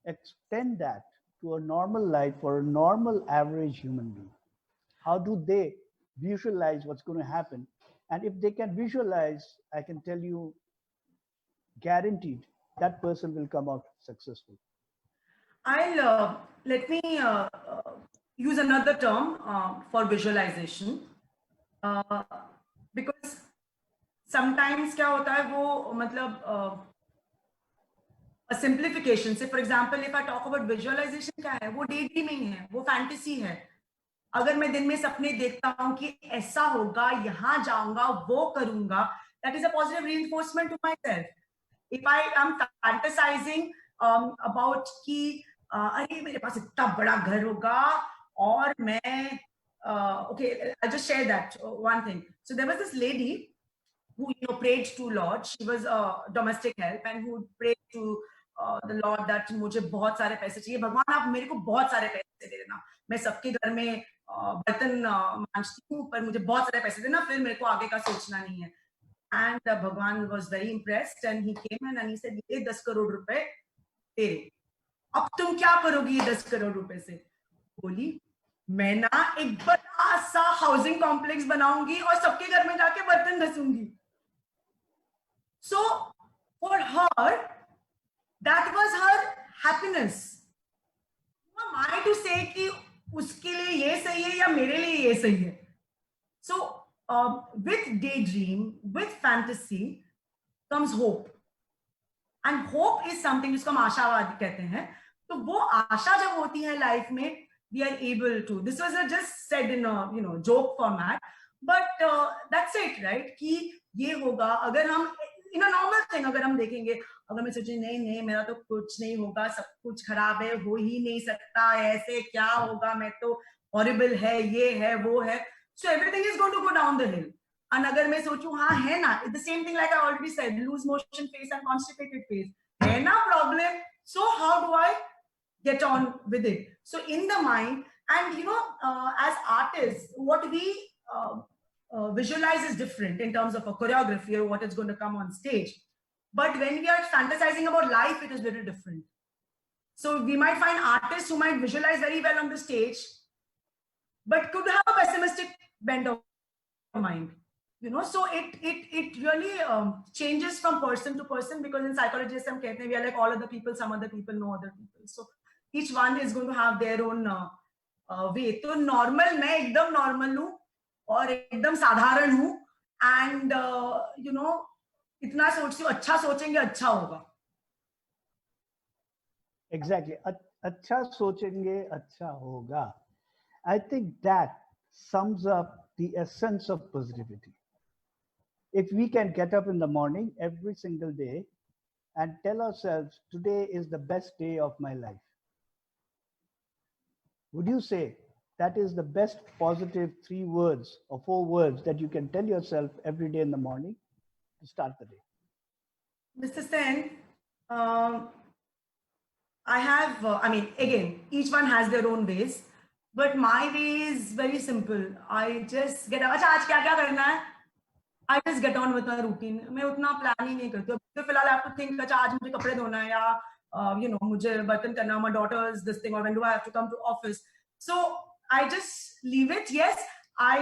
extend that to a normal life for a normal average human being? How do they visualize what's going to happen? And if they can visualize, I can tell you, guaranteed, that person will come out successful. Let me use another term for visualization, because sometimes क्या होता है वो मतलब a simplification. Say for example, if I talk about visualization, क्या है वो daydreaming है, वो fantasy है. अगर मैं दिन में सपने देखता हूँ कि ऐसा होगा, यहाँ जाऊंगा, वो करूंगा, that is a positive reinforcement to myself. If I am fantasizing about कि अरे मेरे पास इतना बड़ा घर होगा और मैं okay, I'll just share that one thing. So there was this lady who prayed to Lord. She was domestic help and who prayed to the Lord that मुझे बहुत सारे पैसे चाहिए, भगवान आप मेरे को बहुत सारे पैसे दे देना, मैं सबके घर में बर्तन मांजती हूँ पर मुझे बहुत सारे पैसे देना, फिर मेरे को आगे का सोचना नहीं है. And Bhagwan was very impressed and he came in and he said, ये 10 करोड़ रुपए तेरे, अब तुम क्या करोगी ये 10 करोड़ रुपए से? बोली मैं ना एक बड़ा सा हाउसिंग कॉम्प्लेक्स बनाऊंगी और सबके घर में जाके बर्तन घसूंगी. So for her, that was her happiness. Who am I to say कि उसके लिए ये सही है या मेरे लिए ये सही है? So with daydream, with fantasy comes hope. And hope is something जिसको हम आशावाद कहते हैं. तो वो आशा जब होती है लाइफ में, we are able to. This was just said in a joke format, but that's it, right? कि ये होगा. अगर हम इन अ नॉर्मल थिंग अगर हम देखेंगे, अगर मैं सोचे नहीं नहीं मेरा तो कुछ नहीं होगा, सब कुछ खराब है, हो ही नहीं सकता, ऐसे क्या होगा, मैं तो हॉरिबल है, ये है वो है, so everything is going to go down the hill. And अगर मैं सोचूं हाँ है ना, the same thing like I already said, loose motion face and constipated face, है ना problem, so how do I get on with it? So in the mind, and you know, as artists, what we visualize is different in terms of a choreography or what is going to come on stage. But when we are fantasizing about life, it is little different. So we might find artists who might visualize very well on the stage, but could have a pessimistic bent of mind. You know, so it really changes from person to person, because in psychology, as हम कहते हैं, we are like all other people, some other people, no other people. So each one is going to have their own way. तो normal, मैं एकदम normal हूँ और एकदम साधारण हूँ, and you know, इतना सोचती हूँ, अच्छा सोचेंगे अच्छा होगा. Exactly. अच्छा सोचेंगे अच्छा होगा. I think that sums up the essence of positivity. If we can get up in the morning every single day and tell ourselves, today is the best day of my life, would you say that is the best positive 3 words or 4 words that you can tell yourself every day in the morning to start the day? Mr. Sen, I have, I mean, again, each one has their own ways, but my way is very simple. I just get up. अच्छा आज क्या क्या करना है? I just get on with my routine. मैं उतना plan ही नहीं करती हूँ. तो फिलहाल I have to think, अच्छा आज मुझे कपड़े धोना है, या you know, मुझे बर्तन करना, my daughter's this thing, or when do I have to come to office? So I just leave it. Yes, I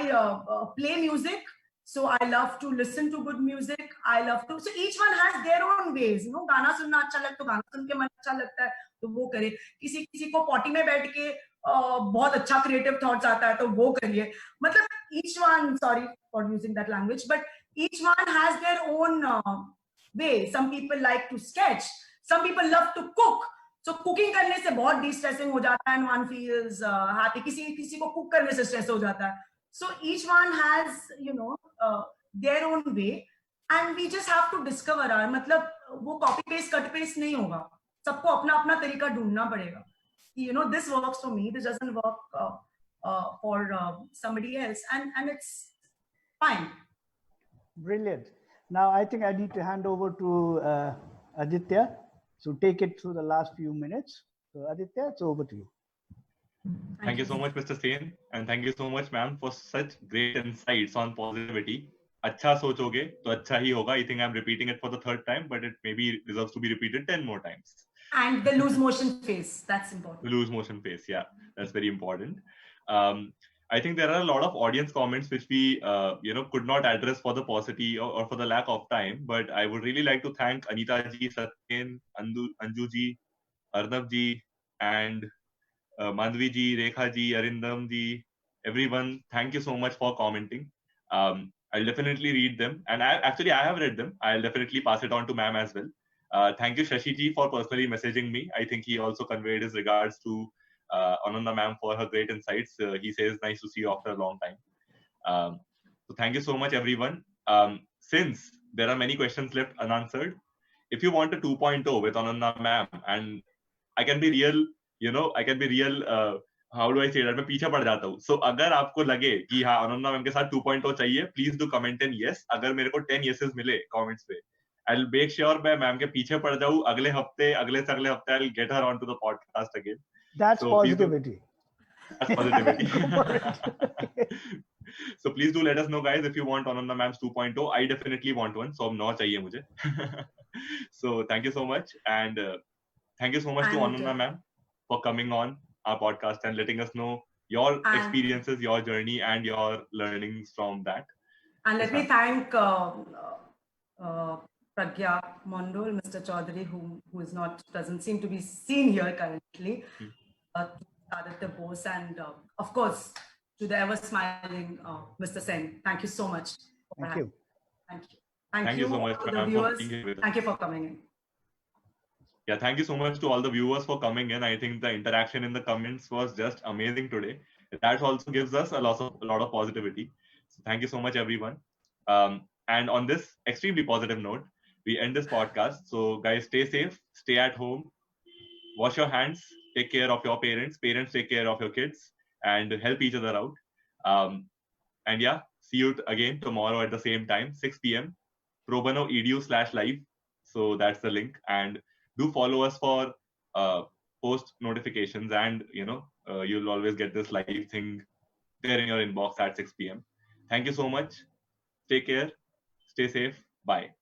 play music. So I love to listen to good music. I love to. So each one has their own ways. You know, गाना सुनना अच्छा लगता है, तो गाना सुन के मन अच्छा लगता है, तो वो करे. किसी किसी को पॉटी में बैठ के बहुत अच्छा क्रिएटिव थॉट्स आता है, तो वो करिए. मतलब each one, sorry for using that language, but each one has their own way. Some people like to sketch. Some people love to cook. So cooking करने से बहुत de-stressing हो जाता है, and one feels happy. किसी किसी को cook करने से stress हो जाता है. So each one has, you know, their own way, and we just have to discover our. मतलब वो copy paste cut paste नहीं होगा. सबको अपना अपना तरीका ढूंढना पड़ेगा. You know, this works for me. This doesn't work for somebody else, and it's fine. Brilliant. Now I think I need to hand over to Aditya to take it through the last few minutes. So Aditya, it's over to you. Thank you so much, Mr. Sen, and thank you so much, ma'am, for such great insights on positivity. अच्छा सोचोगे तो अच्छा ही होगा. I think I'm repeating it for the 3rd time, but it maybe deserves to be repeated 10 more times. And the loose motion face, that's important. The loose motion face, yeah, that's very important. I think there are a lot of audience comments which we you know, could not address for the paucity or for the lack of time, but I would really like to thank Anita ji, Satyen, Anju ji, Arnav ji, and Madhvi ji, Rekha ji, Arindam ji, everyone. Thank you so much for commenting. I'll definitely read them, and I have read them. I'll definitely pass it on to ma'am as well. Thank you, Shashi ji, for personally messaging me. I think he also conveyed his regards to Ananda ma'am for her great insights. He says, nice to see you after a long time. So thank you so much, everyone. Since there are many questions left unanswered, if you want a 2.0 with Ananda ma'am, and I can be real, you know, I can be real, how do I say that? मैं पीछे पड़ जाता हूँ. So अगर आपको लगे कि हाँ अनन्या मैम के साथ 2.0 चाहिए, please do comment in yes. अगर मेरे को 10 yeses मिले comments पे, I'll make sure मैं मैम के पीछे पड़ जाऊँ. अगले हफ्ते, अगले से अगले हफ्ते, I'll get her onto the podcast again. That's So positivity. That's positivity. So please do let us know, guys, if you want Ananda ma'am's 2.0. I definitely want one. So 9 चाहिए मुझे. So thank you so much, and thank you so much to Ananda ma'am for coming on our podcast and letting us know your experiences, your journey, and your learnings from that. And let me thank Pragya Mondol, Mr. Chaudhary, who is not, doesn't seem to be seen here currently, Aditya Bose, and of course, to the ever smiling Mr. Sen. Thank you so much. Thank you. Thank you. Thank you so much, to the viewers. Thank you for coming in. Yeah, thank you so much to all the viewers for coming in. I think the interaction in the comments was just amazing today. That also gives us a lot of positivity. So thank you so much, everyone. And on this extremely positive note, we end this podcast. So guys, stay safe, stay at home, wash your hands, take care of your parents, take care of your kids, and help each other out. And yeah, see you again tomorrow at the same time, 6 p.m. probono.edu/live. So that's the link. And do follow us for post notifications, and you'll always get this live thing there in your inbox at 6 p.m. Thank you so much. Take care. Stay safe. Bye.